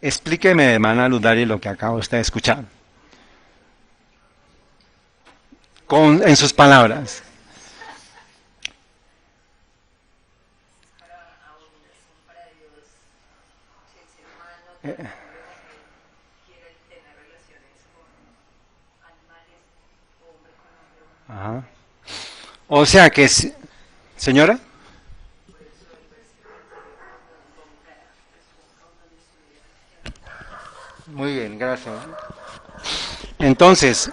Explíqueme, hermana Ludari, lo que acaba usted de escuchar. En sus palabras. Ajá. O sea que, señora. Muy bien, gracias. Entonces,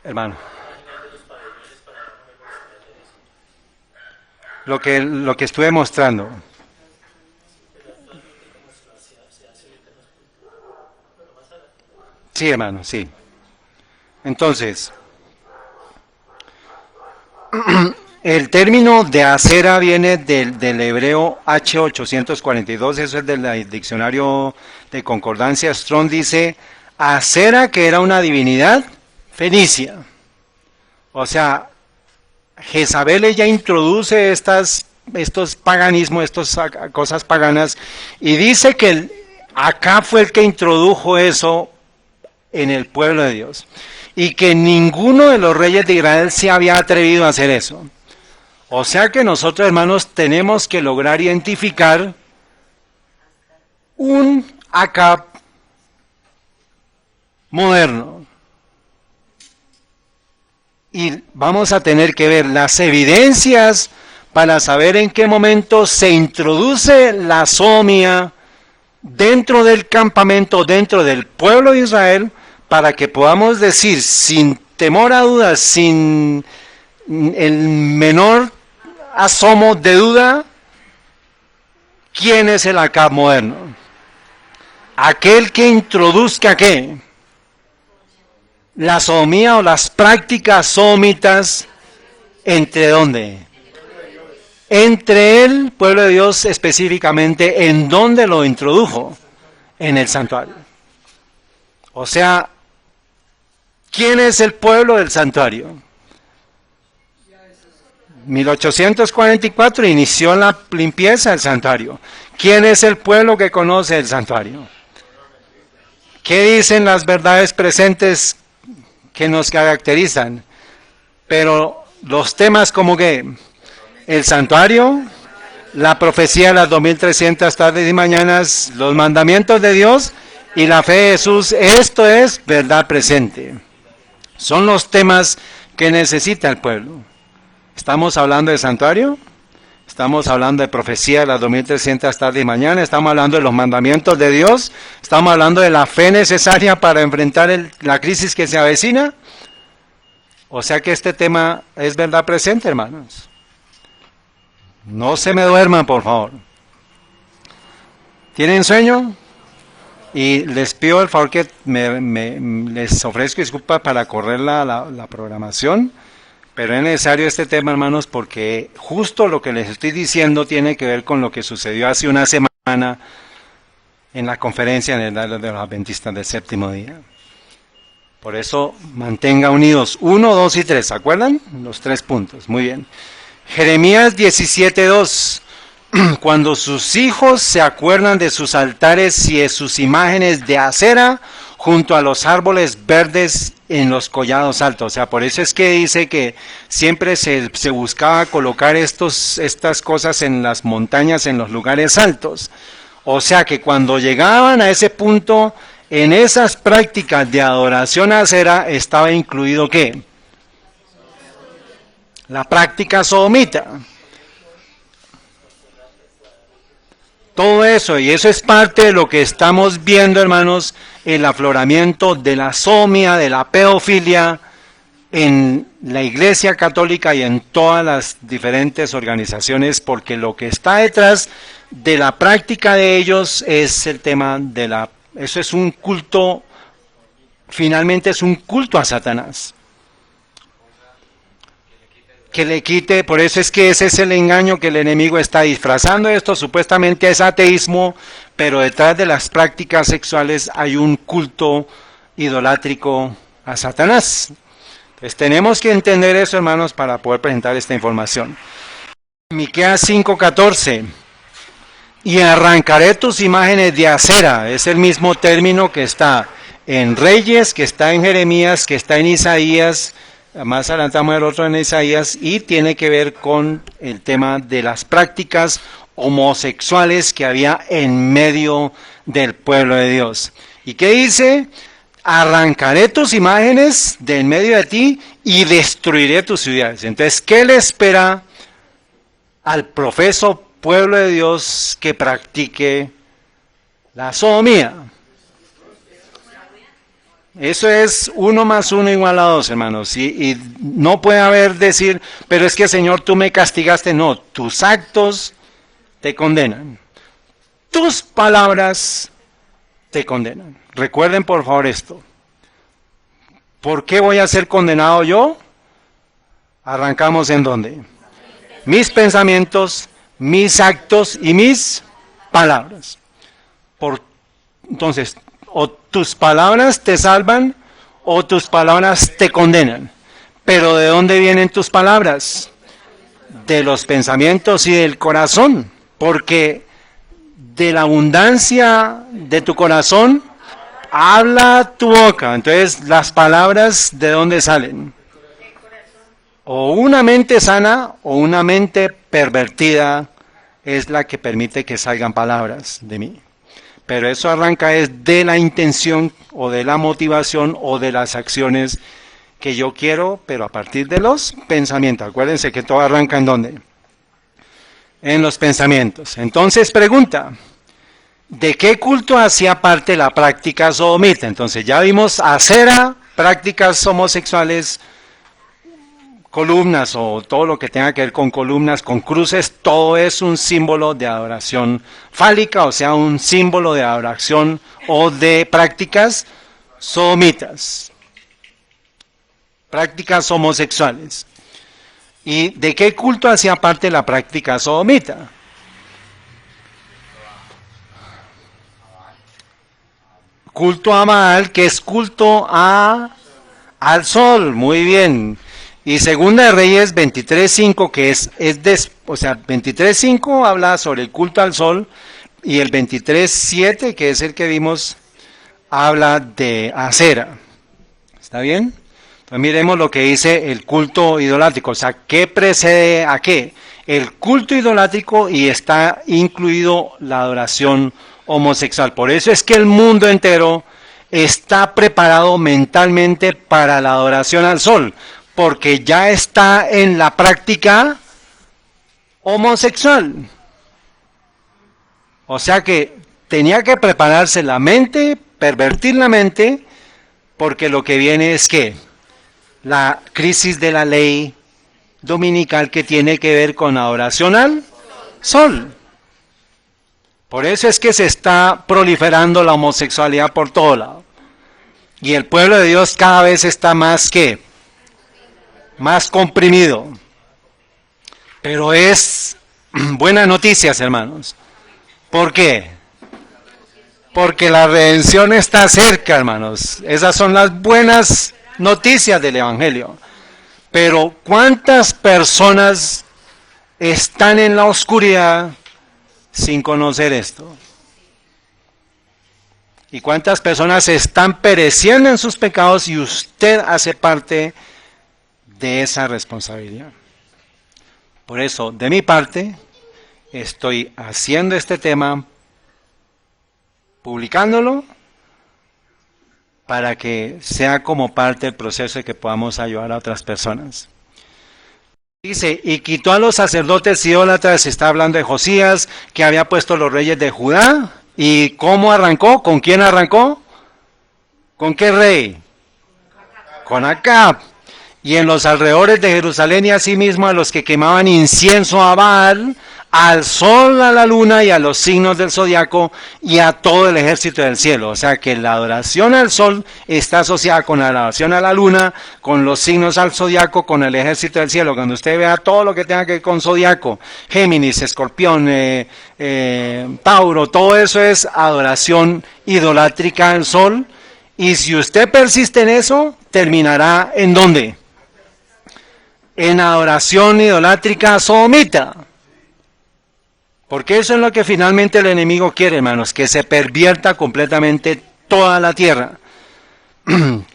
hermano, lo que estuve mostrando. Sí, hermano, sí. Entonces, el término de acera viene del hebreo H842, eso es del diccionario de concordancia. Strong dice, acera, que era una divinidad fenicia. O sea, Jezabel ella introduce estos paganismos, estas cosas paganas, y dice que acá fue el que introdujo eso en el pueblo de Dios. Y que ninguno de los reyes de Israel se había atrevido a hacer eso. O sea que nosotros, hermanos, tenemos que lograr identificar un Acab moderno. Y vamos a tener que ver las evidencias para saber en qué momento se introduce la sodomía dentro del campamento, dentro del pueblo de Israel, para que podamos decir sin temor a dudas, sin el menor asomo de duda, ¿quién es el Acab moderno? Aquel que introduzca ¿qué? La sodomía o las prácticas sodomitas, ¿entre dónde? Entre el pueblo de Dios específicamente, ¿en dónde lo introdujo? En el santuario. O sea, ¿quién es el pueblo del santuario? 1844 inició la limpieza del santuario. ¿Quién es el pueblo que conoce el santuario? ¿Qué dicen las verdades presentes que nos caracterizan? Pero los temas como que el santuario, la profecía de las 2300 tardes y mañanas, los mandamientos de Dios y la fe de Jesús, esto es verdad presente. Son los temas que necesita el pueblo. ¿Estamos hablando de santuario? Estamos hablando de profecía de las 2300 tardes y mañana, estamos hablando de los mandamientos de Dios, estamos hablando de la fe necesaria para enfrentar la crisis que se avecina. O sea que este tema es verdad presente, hermanos. No se me duerman, por favor. ¿Tienen sueño? Y les pido el favor que les ofrezco disculpas para correr la programación. Pero es necesario este tema, hermanos, porque justo lo que les estoy diciendo tiene que ver con lo que sucedió hace una semana en la conferencia en el de los adventistas del séptimo día. Por eso, mantenga unidos 1, 2 y 3, ¿se acuerdan? Los 3 puntos, muy bien. Jeremías 17:2, cuando sus hijos se acuerdan de sus altares y de sus imágenes de acera junto a los árboles verdes en los collados altos. O sea, por eso es que dice que siempre se buscaba colocar estas cosas en las montañas, en los lugares altos. O sea que cuando llegaban a ese punto, en esas prácticas de adoración a Acera estaba incluido ¿qué? La práctica sodomita. Todo eso, y eso es parte de lo que estamos viendo, hermanos, el afloramiento de la sodomía, de la pedofilia en la Iglesia Católica y en todas las diferentes organizaciones, porque lo que está detrás de la práctica de ellos es el tema de eso es un culto, finalmente es un culto a Satanás. Que le quite, por eso es que ese es el engaño que el enemigo está disfrazando esto, supuestamente es ateísmo, pero detrás de las prácticas sexuales hay un culto idolátrico a Satanás. Entonces tenemos que entender eso, hermanos, para poder presentar esta información. Miqueas 5:14, y arrancaré tus imágenes de acera, es el mismo término que está en Reyes, que está en Jeremías, que está en Isaías. Más adelantamos el otro en Isaías y tiene que ver con el tema de las prácticas homosexuales que había en medio del pueblo de Dios. ¿Y qué dice? Arrancaré tus imágenes de en medio de ti y destruiré tus ciudades. Entonces, ¿qué le espera al profeso pueblo de Dios que practique la sodomía? Eso es 1 más 1 igual a 2, hermanos. Y no puede haber decir, pero es que Señor, tú me castigaste. No, tus actos te condenan. Tus palabras te condenan. Recuerden por favor esto. ¿Por qué voy a ser condenado yo? Arrancamos en dónde. Mis pensamientos, mis actos y mis palabras. Entonces, o tus palabras te salvan o tus palabras te condenan. Pero ¿de dónde vienen tus palabras? De los pensamientos y del corazón. Porque de la abundancia de tu corazón habla tu boca. Entonces, las palabras, ¿de dónde salen? O una mente sana o una mente pervertida es la que permite que salgan palabras de mí. Pero eso arranca es de la intención o de la motivación o de las acciones que yo quiero, pero a partir de los pensamientos. Acuérdense que todo arranca ¿en dónde? En los pensamientos. Entonces pregunta, ¿de qué culto hacía parte la práctica sodomita? Entonces ya vimos acera, prácticas homosexuales, columnas o todo lo que tenga que ver con columnas, con cruces, todo es un símbolo de adoración fálica, o sea, un símbolo de adoración o de prácticas sodomitas, prácticas homosexuales. ¿Y de qué culto hacía parte la práctica sodomita? Culto a Baal, que es culto al sol, muy bien. Y Segunda de Reyes 23:5, que o sea, 23:5 habla sobre el culto al sol, y el 23:7, que es el que vimos, habla de Acera. ¿Está bien? Entonces miremos lo que dice el culto idolátrico, o sea, ¿qué precede a qué? El culto idolátrico y está incluido la adoración homosexual. Por eso es que el mundo entero está preparado mentalmente para la adoración al sol, porque ya está en la práctica homosexual. O sea que tenía que prepararse la mente, pervertir la mente, porque lo que viene es que la crisis de la ley dominical que tiene que ver con adoración al sol. Por eso es que se está proliferando la homosexualidad por todo lado. Y el pueblo de Dios cada vez está más comprimido. Pero es buenas noticias, hermanos. ¿Por qué? Porque la redención está cerca, hermanos. Esas son las buenas noticias del Evangelio. Pero ¿cuántas personas están en la oscuridad sin conocer esto? ¿Y cuántas personas están pereciendo en sus pecados y usted hace parte de esa responsabilidad? Por eso, de mi parte, estoy haciendo este tema, publicándolo, para que sea como parte del proceso de que podamos ayudar a otras personas. Dice, y quitó a los sacerdotes idólatras, está hablando de Josías, que había puesto los reyes de Judá. ¿Y cómo arrancó? ¿Con quién arrancó? ¿Con qué rey? Con Acab. Y en los alrededores de Jerusalén y asimismo a los que quemaban incienso a Baal, al sol, a la luna y a los signos del zodiaco y a todo el ejército del cielo. O sea que la adoración al sol está asociada con la adoración a la luna, con los signos al zodiaco, con el ejército del cielo. Cuando usted vea todo lo que tenga que ver con zodiaco, Géminis, Escorpión, Tauro, todo eso es adoración idolátrica al sol. Y si usted persiste en eso, terminará ¿en dónde? En adoración idolátrica sodomita. Porque eso es lo que finalmente el enemigo quiere, hermanos, que se pervierta completamente toda la tierra.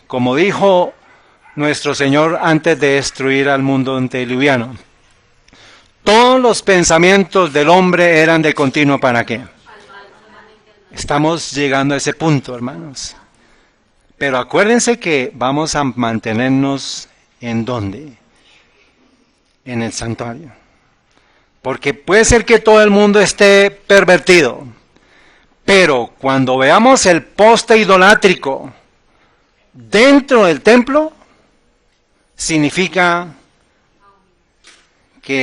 Como dijo nuestro Señor antes de destruir al mundo antediluviano, todos los pensamientos del hombre eran de continuo ¿para qué? Estamos llegando a ese punto, hermanos. Pero acuérdense que vamos a mantenernos ¿en dónde? En el santuario. Porque puede ser que todo el mundo esté pervertido, pero cuando veamos el poste idolátrico dentro del templo, significa que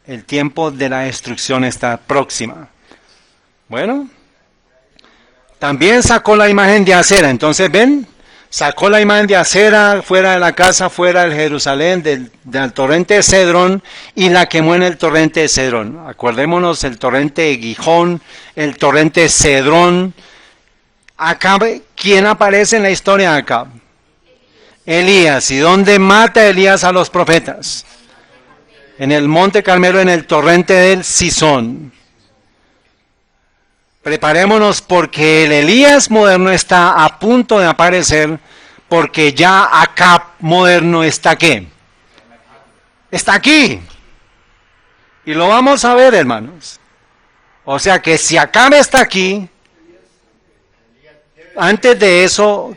el tiempo de la destrucción está próxima. Bueno, también sacó la imagen de acera, entonces ven, sacó la imagen de acera fuera de la casa, fuera del Jerusalén, del torrente de Cedrón, y la quemó en el torrente de Cedrón. Acordémonos el torrente de Gijón, el torrente de Cedrón. Acab, ¿quién aparece en la historia de Acab? Elías. ¿Y dónde mata Elías a los profetas? En el monte Carmelo, en el torrente del Cisón. Preparémonos porque el Elías moderno está a punto de aparecer, porque ya Acab moderno está ¿qué? Está aquí. Y lo vamos a ver, hermanos. O sea que si Acab está aquí, antes de eso,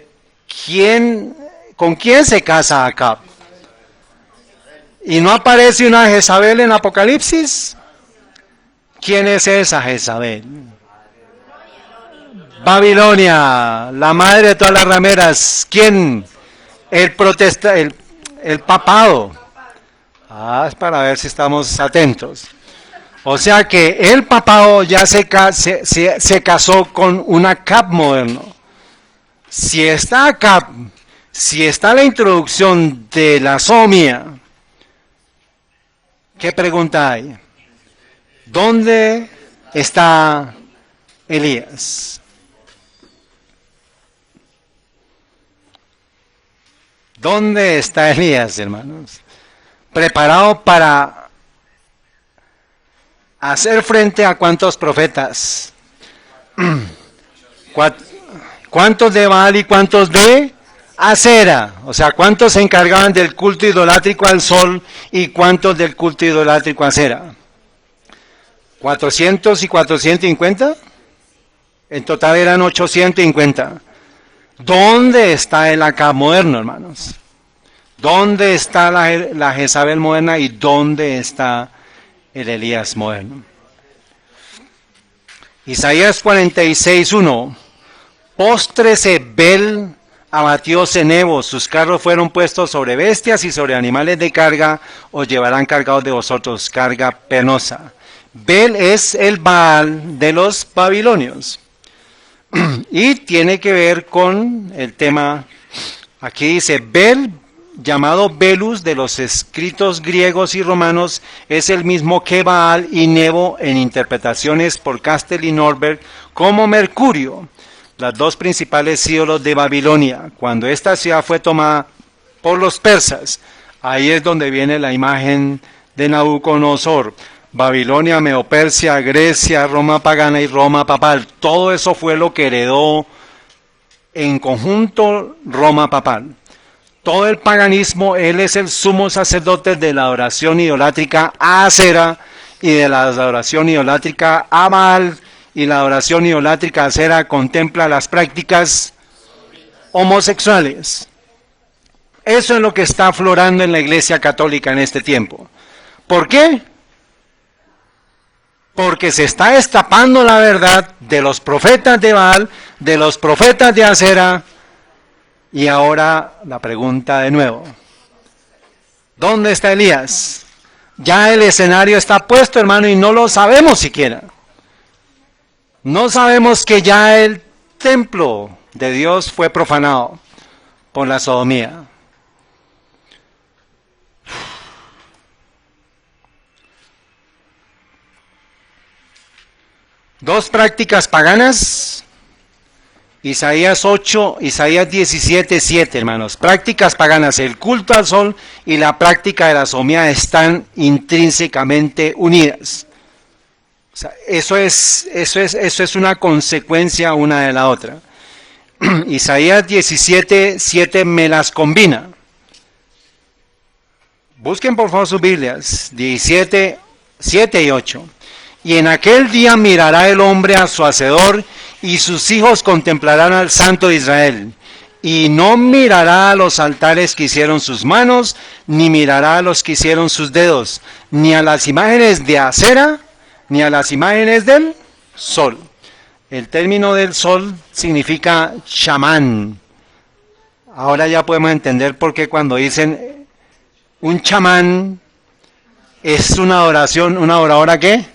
¿con quién se casa Acab? ¿Y no aparece una Jezabel en Apocalipsis? ¿Quién es esa Jezabel? Babilonia, la madre de todas las rameras. ¿Quién? El papado. Es para ver si estamos atentos. O sea que el papado ya se casó con un Acab moderno. Si está Acab, si está la introducción de la somia, ¿qué pregunta hay? ¿Dónde está Elías? ¿Dónde está Elías, hermanos? Preparado para hacer frente a cuántos profetas. ¿Cuántos de Baal y cuántos de Acera? O sea, ¿cuántos se encargaban del culto idolátrico al sol y cuántos del culto idolátrico a Acera? ¿400 y 450? En total eran 850. ¿Dónde está el Acab moderno, hermanos? ¿Dónde está la Jezabel moderna y dónde está el Elías moderno? Isaías 46:1. Póstrese Bel, abatióse Nebo, sus carros fueron puestos sobre bestias y sobre animales de carga, os llevarán cargados de vosotros, carga penosa. Bel es el Baal de los babilonios. Y tiene que ver con el tema, aquí dice Bel, llamado Belus de los escritos griegos y romanos, es el mismo que Baal y Nebo en interpretaciones por Castel y Norberg como Mercurio, las dos principales ídolos de Babilonia. Cuando esta ciudad fue tomada por los persas, ahí es donde viene la imagen de Nabucodonosor. Babilonia, Medopersia, Grecia, Roma pagana y Roma papal. Todo eso fue lo que heredó en conjunto Roma papal. Todo el paganismo, él es el sumo sacerdote de la adoración idolátrica a Acera y de la adoración idolátrica a Baal, y la adoración idolátrica a Acera contempla las prácticas homosexuales. Eso es lo que está aflorando en la Iglesia Católica en este tiempo. ¿Por qué? Porque se está destapando la verdad de los profetas de Baal, de los profetas de Acera. Y ahora la pregunta de nuevo: ¿dónde está Elías? Ya el escenario está puesto, hermano, y no lo sabemos siquiera. No sabemos que ya el templo de Dios fue profanado por la sodomía. Dos prácticas paganas. Isaías 8, Isaías 17, 7, hermanos. Prácticas paganas, el culto al sol y la práctica de la sodomía están intrínsecamente unidas. O sea, eso es una consecuencia una de la otra. Isaías 17, 7 me las combina. Busquen por favor sus Biblias, 17, 7 y 8. Y en aquel día mirará el hombre a su hacedor, y sus hijos contemplarán al Santo de Israel. Y no mirará a los altares que hicieron sus manos, ni mirará a los que hicieron sus dedos, ni a las imágenes de Acera, ni a las imágenes del sol. El término del sol significa chamán. Ahora ya podemos entender por qué cuando dicen un chamán es una adoración, una adoradora ¿qué?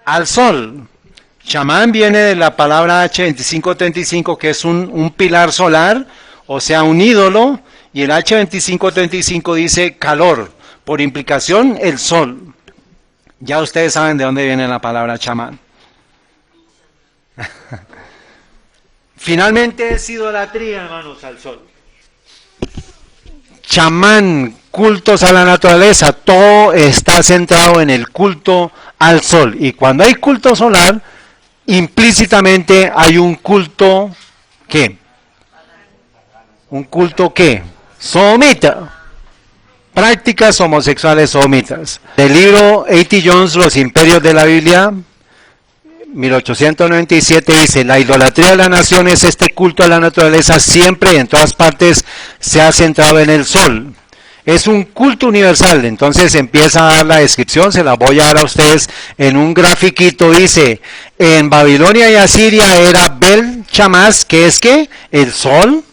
Al sol. Chamán viene de la palabra H2535, que es un pilar solar, o sea, un ídolo, y el H2535 dice calor, por implicación el sol. Ya ustedes saben de dónde viene la palabra chamán. Finalmente es idolatría, hermanos, al sol. Chamán, cultos a la naturaleza, todo está centrado en el culto al sol. Y cuando hay culto solar, implícitamente hay un culto, ¿qué? Un culto, ¿qué? Sodomita. Prácticas homosexuales sodomitas. Del libro A.T. Jones, Los Imperios de la Biblia, 1897, dice: la idolatría de las naciones, este culto a la naturaleza, siempre y en todas partes se ha centrado en el sol. Es un culto universal. Entonces empieza a dar la descripción, se la voy a dar a ustedes en un grafiquito. Dice: en Babilonia y Asiria era Bel Chamás, que es que el sol.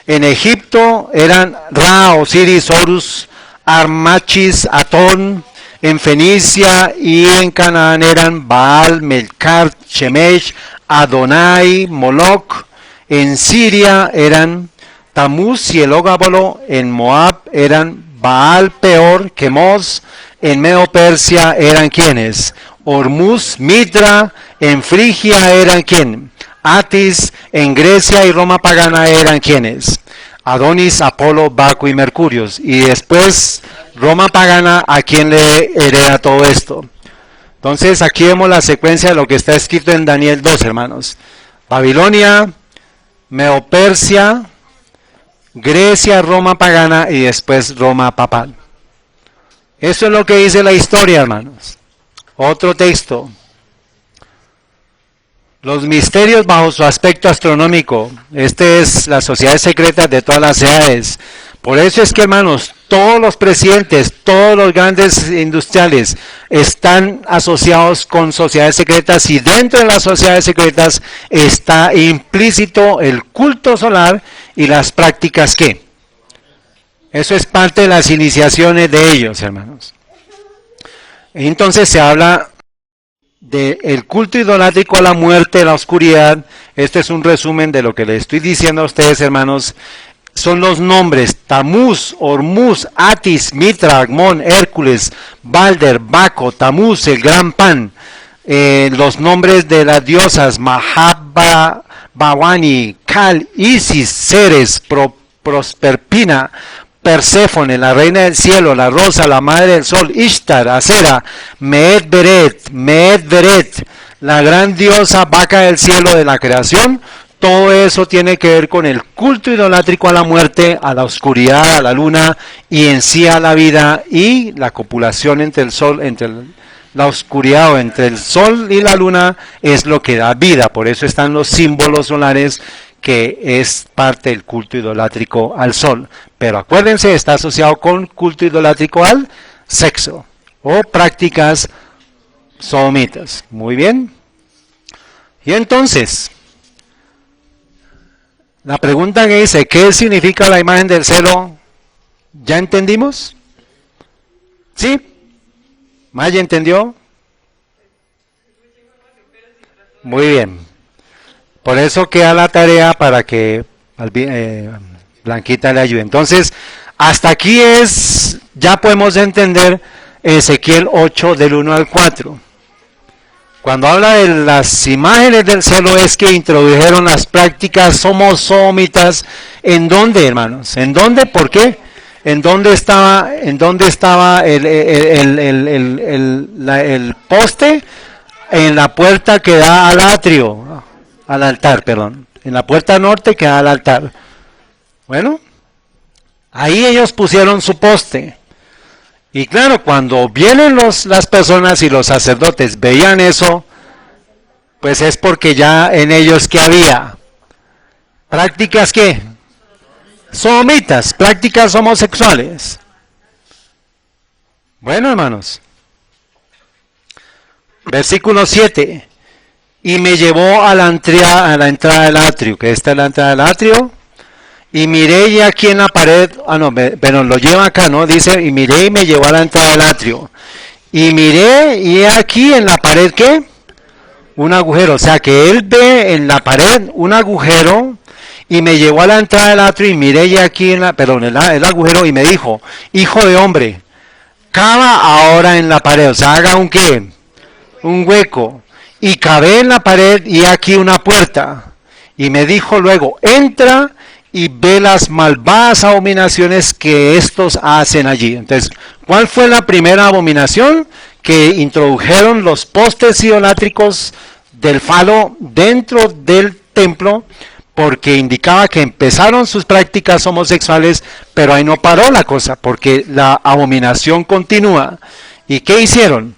En Egipto eran Ra, Osiris, Horus, Armachis, Atón. En Fenicia y en Canaán eran Baal, Melcar, Shemesh, Adonai, Moloch. En Siria eran Tamuz y el Ógabolo. En Moab eran Baal, Peor, Quemos. En Medo Persia eran quienes: Hormuz, Mitra. En Frigia eran quien: Atis. En Grecia y Roma pagana eran quienes: Adonis, Apolo, Baco y Mercurio. Y después Roma pagana, ¿a quién le hereda todo esto? Entonces aquí vemos la secuencia de lo que está escrito en Daniel 2, hermanos. Babilonia, Medo-Persia, Grecia, Roma pagana y después Roma papal. Eso es lo que dice la historia, hermanos. Otro texto. Los misterios bajo su aspecto astronómico. Este es las sociedades secretas de todas las edades. Por eso es que, hermanos, todos los presidentes, todos los grandes industriales están asociados con sociedades secretas, y dentro de las sociedades secretas está implícito el culto solar y las prácticas ¿qué? Eso es parte de las iniciaciones de ellos, hermanos. Entonces se habla del culto idolátrico a la muerte, la oscuridad. Este es un resumen de lo que les estoy diciendo a ustedes, hermanos. Son los nombres: Tamuz, Hormuz, Atis, Mitra, Agmón, Hércules, Balder, Baco, Tamuz, el gran pan. Los nombres de las diosas: Mahabba, Bawani, Kal, Isis, Ceres, Prosperpina, Perséfone, la reina del cielo, la rosa, la madre del sol, Ishtar, Acera, Meet Beret, la gran diosa vaca del cielo de la creación. todo eso tiene que ver con el culto idolátrico a la muerte, a la oscuridad, a la luna y en sí a la vida y la copulación entre el sol, la oscuridad o entre el sol y la luna es lo que da vida. Por eso están los símbolos solares que es parte del culto idolátrico al sol. Pero acuérdense, está asociado con culto idolátrico al sexo o prácticas sodomitas. Muy bien. Y entonces, la pregunta que dice, ¿qué significa la imagen del celo? ¿Ya entendimos? ¿Sí? ¿Maya entendió? Muy bien. Por eso queda la tarea para que Blanquita le ayude. Entonces, hasta aquí ya podemos entender Ezequiel 8 del 1 al 4. Cuando habla de las imágenes del celo es que introdujeron las prácticas somosómitas. ¿En dónde, hermanos? ¿En dónde? ¿Por qué? ¿En dónde estaba el poste? En la puerta que da al atrio, al altar, perdón. En la puerta norte que da al altar. Bueno, ahí ellos pusieron su poste. Y claro, cuando vienen las personas y los sacerdotes veían eso, pues es porque ya en ellos que había prácticas ¿qué? Sodomitas, prácticas homosexuales. Bueno, hermanos. Versículo 7. Y me llevó a la entrada del atrio, que esta es la entrada del atrio. Y miré y aquí en la pared, pero lo lleva acá, ¿no? Dice, y miré y me llevó a la entrada del atrio. Y miré y aquí en la pared, ¿qué? Un agujero. O sea, que él ve en la pared un agujero y me llevó a la entrada del atrio y miré y aquí el agujero y me dijo, hijo de hombre, cava ahora en la pared. O sea, haga un ¿qué? Un hueco. Y cavé en la pared y aquí una puerta. Y me dijo luego, entra y ve las malvadas abominaciones que estos hacen allí. Entonces, ¿cuál fue la primera abominación? Que introdujeron los postes idolátricos del falo dentro del templo, porque indicaba que empezaron sus prácticas homosexuales, pero ahí no paró la cosa, porque la abominación continúa. ¿Y qué hicieron?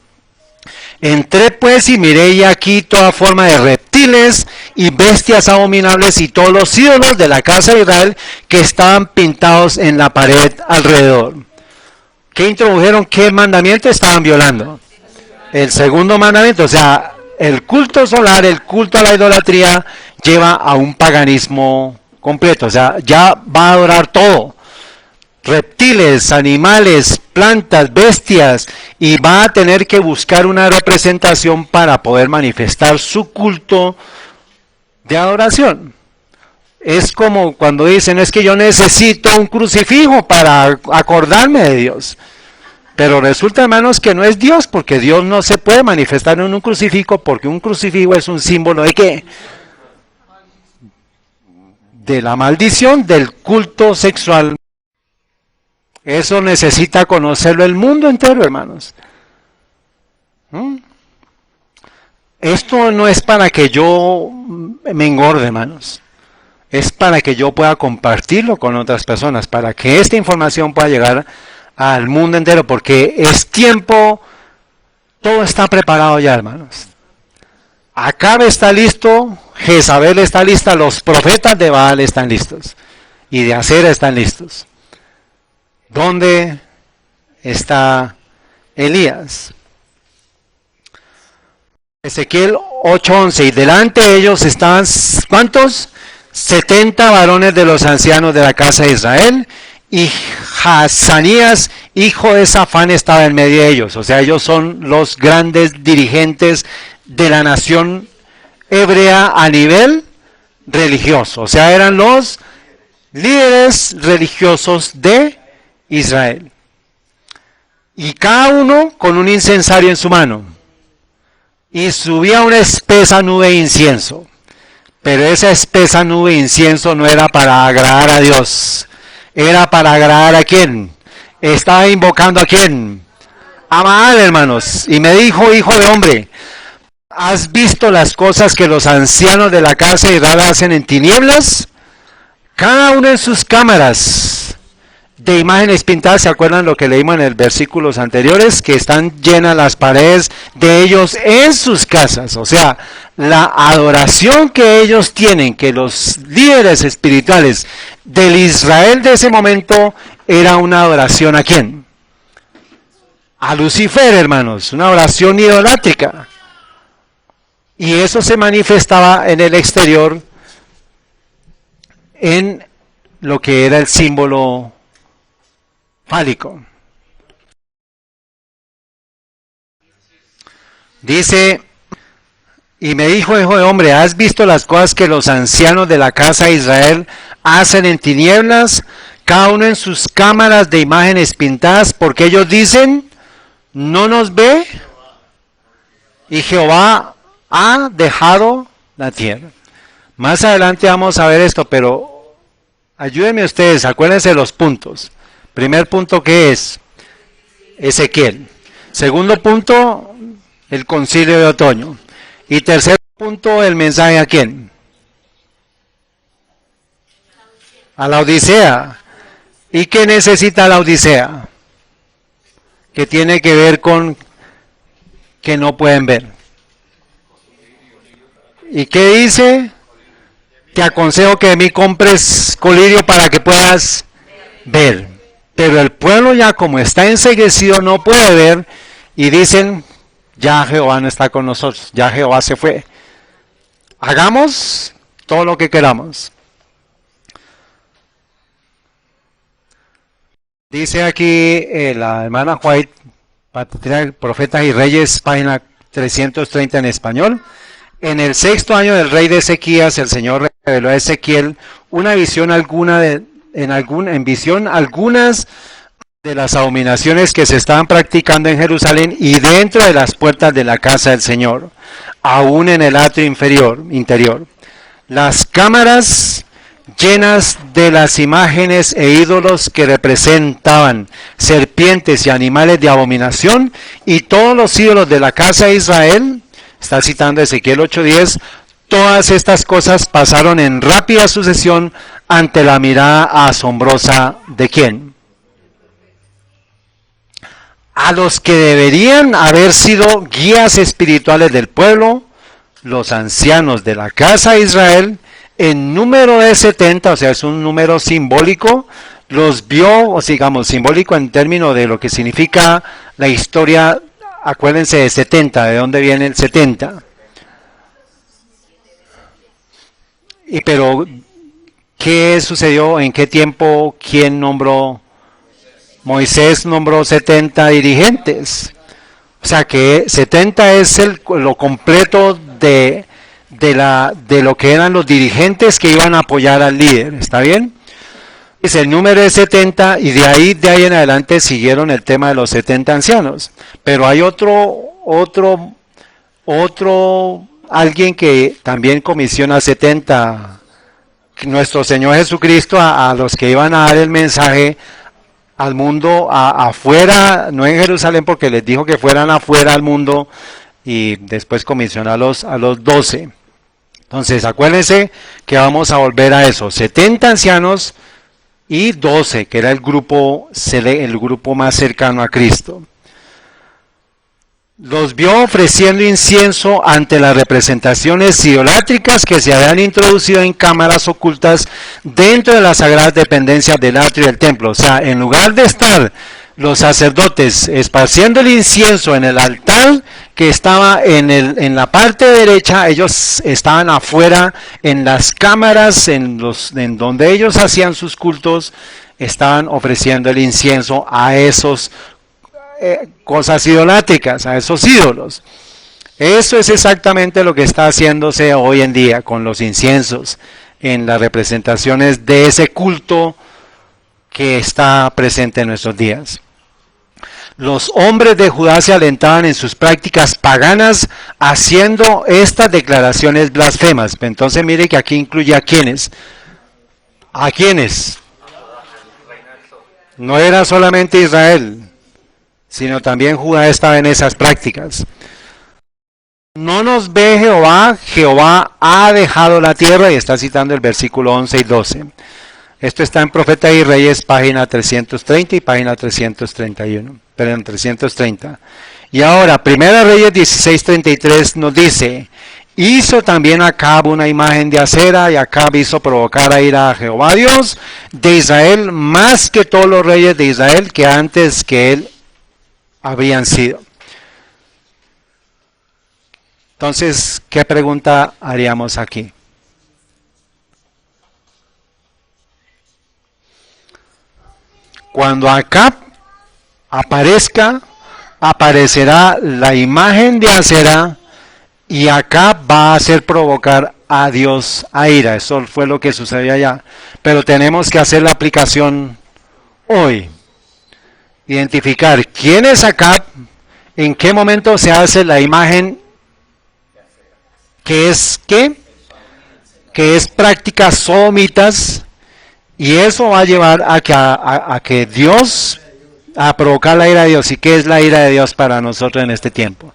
Entré pues y miré y aquí toda forma de reptiles y bestias abominables y todos los ídolos de la casa de Israel que estaban pintados en la pared alrededor. ¿Qué introdujeron? ¿Qué mandamiento estaban violando? El segundo mandamiento, o sea, el culto solar, el culto a la idolatría lleva a un paganismo completo, o sea, ya va a adorar todo. Reptiles, animales, plantas, bestias, y va a tener que buscar una representación para poder manifestar su culto de adoración. Es como cuando dicen, es que yo necesito un crucifijo para acordarme de Dios. Pero resulta, hermanos, que no es Dios, porque Dios no se puede manifestar en un crucifijo, porque un crucifijo es un símbolo de ¿qué? De la maldición del culto sexual. Eso necesita conocerlo el mundo entero, hermanos. Esto no es para que yo me engorde, hermanos. Es para que yo pueda compartirlo con otras personas, para que esta información pueda llegar al mundo entero, porque es tiempo, todo está preparado ya, hermanos. Acabe está listo, Jezabel está lista, los profetas de Baal están listos, y de Acera están listos. ¿Dónde está Elías? Ezequiel 8:11, y delante de ellos estaban, ¿cuántos? 70 varones de los ancianos de la casa de Israel, y Hazanías, hijo de Safán, estaba en medio de ellos. O sea, ellos son los grandes dirigentes de la nación hebrea a nivel religioso. O sea, eran los líderes religiosos de Israel. Y cada uno con un incensario en su mano. Y subía una espesa nube de incienso. Pero esa espesa nube de incienso no era para agradar a Dios. Era para agradar a quién. Estaba invocando a quién. A Baal, hermanos. Y me dijo, hijo de hombre, ¿Has visto las cosas que los ancianos de la casa de Israel hacen en tinieblas? Cada uno en sus cámaras de imágenes pintadas, ¿se acuerdan lo que leímos en los versículos anteriores? Que están llenas las paredes de ellos en sus casas. O sea, la adoración que ellos tienen, que los líderes espirituales del Israel de ese momento, era una adoración ¿a quién? A Lucifer, hermanos, una oración idolátrica. Y eso se manifestaba en el exterior en lo que era el símbolo fálico. Dice, y me dijo, hijo de hombre, ¿has visto las cosas que los ancianos de la casa de Israel hacen en tinieblas, cada uno en sus cámaras de imágenes pintadas? Porque ellos dicen, no nos ve, y Jehová ha dejado la tierra. Más adelante vamos a ver esto, pero ayúdenme ustedes, acuérdense de los puntos. Primer punto, ¿qué es? Ezequiel. Segundo punto, el concilio de otoño. Y tercer punto, el mensaje ¿a quién? A la Odisea. ¿Y qué necesita la Odisea? Que tiene que ver con que no pueden ver. ¿Y qué dice? Te aconsejo que de mí compres colirio para que puedas ver. Pero el pueblo ya como está enceguecido no puede ver y dicen, ya Jehová no está con nosotros, ya Jehová se fue. Hagamos todo lo que queramos. Dice aquí la hermana White, Profetas y Reyes, página 330 en español. En el 6º año del rey de Ezequías, el Señor reveló a Ezequiel una visión en visión algunas de las abominaciones que se estaban practicando en Jerusalén y dentro de las puertas de la casa del Señor, aún en el atrio interior. Las cámaras llenas de las imágenes e ídolos que representaban serpientes y animales de abominación, y todos los ídolos de la casa de Israel, está citando Ezequiel 8:10, todas estas cosas pasaron en rápida sucesión ante la mirada asombrosa ¿de quién? A los que deberían haber sido guías espirituales del pueblo, los ancianos de la casa de Israel, en número de 70, o sea, es un número simbólico, los vio, o digamos, simbólico en términos de lo que significa la historia. Acuérdense de 70, ¿de dónde viene el 70? Pero, ¿qué sucedió? ¿En qué tiempo? ¿Quién nombró? Moisés nombró 70 dirigentes. O sea que 70 es lo completo de lo que eran los dirigentes que iban a apoyar al líder. ¿Está bien? Es el número de 70 y de ahí en adelante siguieron el tema de los 70 ancianos. Pero hay alguien que también comisiona 70, nuestro Señor Jesucristo, a los que iban a dar el mensaje al mundo afuera, no en Jerusalén, porque les dijo que fueran afuera al mundo, y después comisionó a los 12. Entonces acuérdense que vamos a volver a eso, 70 ancianos y 12, que era el grupo más cercano a Cristo. Los vio ofreciendo incienso ante las representaciones idolátricas que se habían introducido en cámaras ocultas dentro de las sagradas dependencias del atrio del templo. O sea, en lugar de estar los sacerdotes esparciendo el incienso en el altar que estaba en la parte derecha, ellos estaban afuera en las cámaras, en donde ellos hacían sus cultos, estaban ofreciendo el incienso a esos cosas idolátricas, a esos ídolos. Eso es exactamente lo que está haciéndose hoy en día con los inciensos en las representaciones de ese culto que está presente en nuestros días. Los hombres de Judá se alentaban en sus prácticas paganas haciendo estas declaraciones blasfemas. Entonces mire que aquí incluye a quiénes. ¿A quiénes? No era solamente Israel, sino también Judá estaba en esas prácticas. No nos ve Jehová, Jehová ha dejado la tierra, y está citando el versículo 11 y 12. Esto está en Profeta y Reyes, página 330 y página 331, perdón, 330. Y ahora, Primera Reyes 16:33 nos dice, hizo también Acab una imagen de acera, y Acab hizo provocar a ira a Jehová Dios de Israel, más que todos los reyes de Israel que antes que él habían sido. Entonces, ¿qué pregunta haríamos aquí? Cuando Acab aparezca, aparecerá la imagen de acera, y Acab va a hacer provocar a Dios a ira. Eso fue lo que sucedió allá. Pero tenemos que hacer la aplicación hoy. Identificar quién es Acab, en qué momento se hace la imagen que es ¿qué? Que es prácticas sodomitas, y eso va a llevar a que Dios, a provocar la ira de Dios. ¿Y qué es la ira de Dios para nosotros en este tiempo?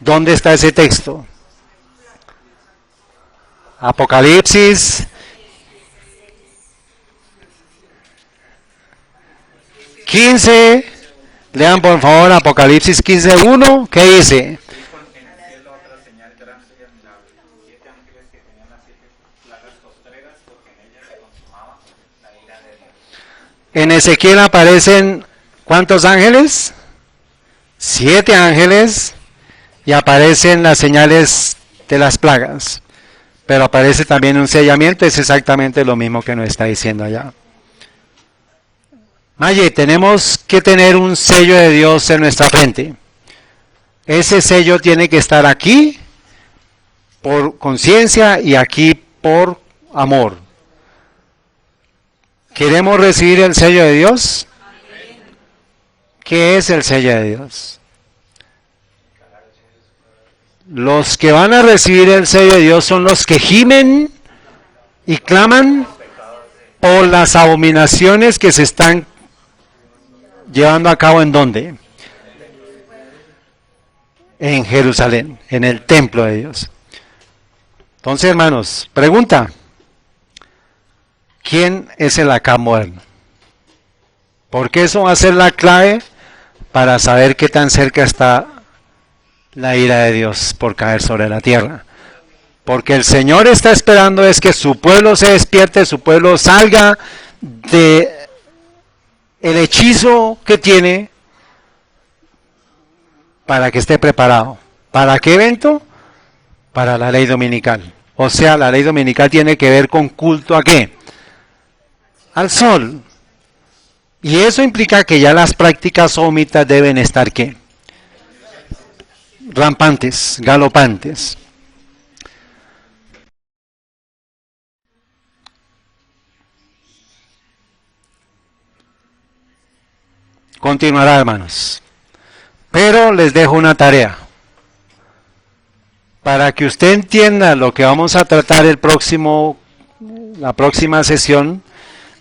¿Dónde está ese texto? Apocalipsis 15. Lean por favor Apocalipsis 15:1. ¿Qué dice? En Ezequiel aparecen ¿cuántos ángeles? 7 ángeles, y aparecen las señales de las plagas. Pero aparece también un sellamiento, es exactamente lo mismo que nos está diciendo allá. Maye, tenemos que tener un sello de Dios en nuestra frente. Ese sello tiene que estar aquí por conciencia y aquí por amor. ¿Queremos recibir el sello de Dios? ¿Qué es el sello de Dios? Los que van a recibir el sello de Dios son los que gimen y claman por las abominaciones que se están llevando a cabo. ¿En dónde? En Jerusalén, en el templo de Dios. Entonces, hermanos, pregunta: ¿quién es el Acab moderno? Porque eso va a ser la clave para saber qué tan cerca está la ira de Dios por caer sobre la tierra. Porque el Señor está esperando es que su pueblo se despierte, su pueblo salga de el hechizo que tiene, para que esté preparado. ¿Para qué evento? Para la ley dominical. O sea, la ley dominical tiene que ver con culto ¿a qué? Al sol. Y eso implica que ya las prácticas sodomitas deben estar ¿qué? Rampantes, galopantes. Continuará, hermanos. Pero les dejo una tarea. Para que usted entienda lo que vamos a tratar la próxima sesión,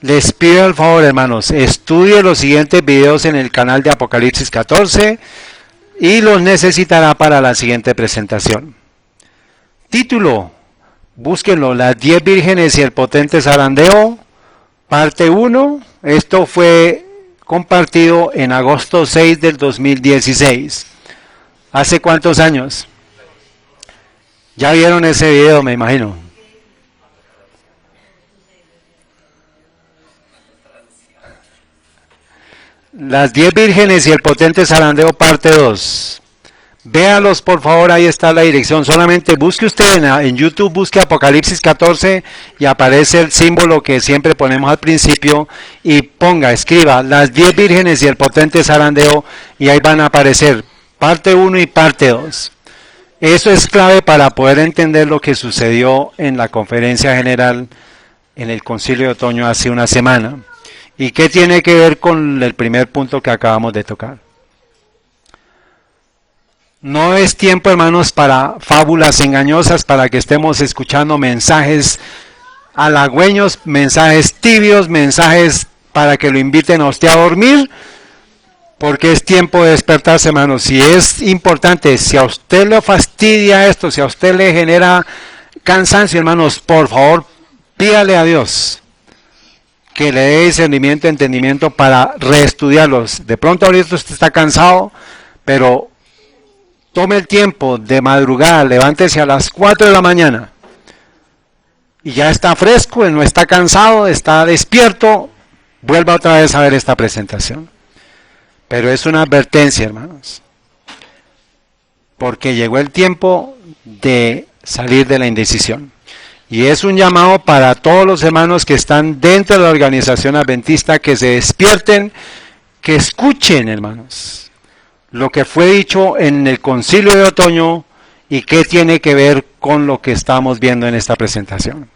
les pido el favor, hermanos, estudie los siguientes videos en el canal de Apocalipsis 14 y los necesitará para la siguiente presentación. Título: búsquenlo, las 10 vírgenes y el potente zarandeo, parte 1. Esto fue compartido en agosto 6 del 2016. ¿Hace cuántos años? Ya vieron ese video, me imagino. Las 10 vírgenes y el potente zarandeo, parte 2. Véalos por favor, ahí está la dirección. Solamente busque usted en YouTube, busque Apocalipsis 14 y aparece el símbolo que siempre ponemos al principio, y escriba las 10 vírgenes y el potente zarandeo, y ahí van a aparecer parte 1 y parte 2. Eso es clave para poder entender lo que sucedió en la conferencia general en el concilio de otoño hace una semana. ¿Y qué tiene que ver con el primer punto que acabamos de tocar? No es tiempo, hermanos, para fábulas engañosas, para que estemos escuchando mensajes halagüeños, mensajes tibios, mensajes para que lo inviten a usted a dormir. Porque es tiempo de despertarse, hermanos. Si es importante, si a usted le fastidia esto, si a usted le genera cansancio, hermanos, por favor, pídale a Dios que le dé discernimiento, entendimiento para reestudiarlos. De pronto ahorita usted está cansado, pero tome el tiempo de madrugar, levántese a las 4 de la mañana y ya está fresco, no está cansado, está despierto, vuelva otra vez a ver esta presentación. Pero es una advertencia, hermanos, porque llegó el tiempo de salir de la indecisión. Y es un llamado para todos los hermanos que están dentro de la organización adventista, que se despierten, que escuchen, hermanos, lo que fue dicho en el concilio de otoño y qué tiene que ver con lo que estamos viendo en esta presentación.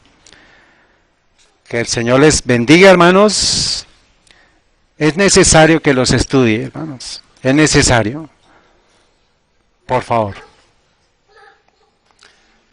Que el Señor les bendiga, hermanos. Es necesario que los estudie, hermanos. Es necesario. Por favor.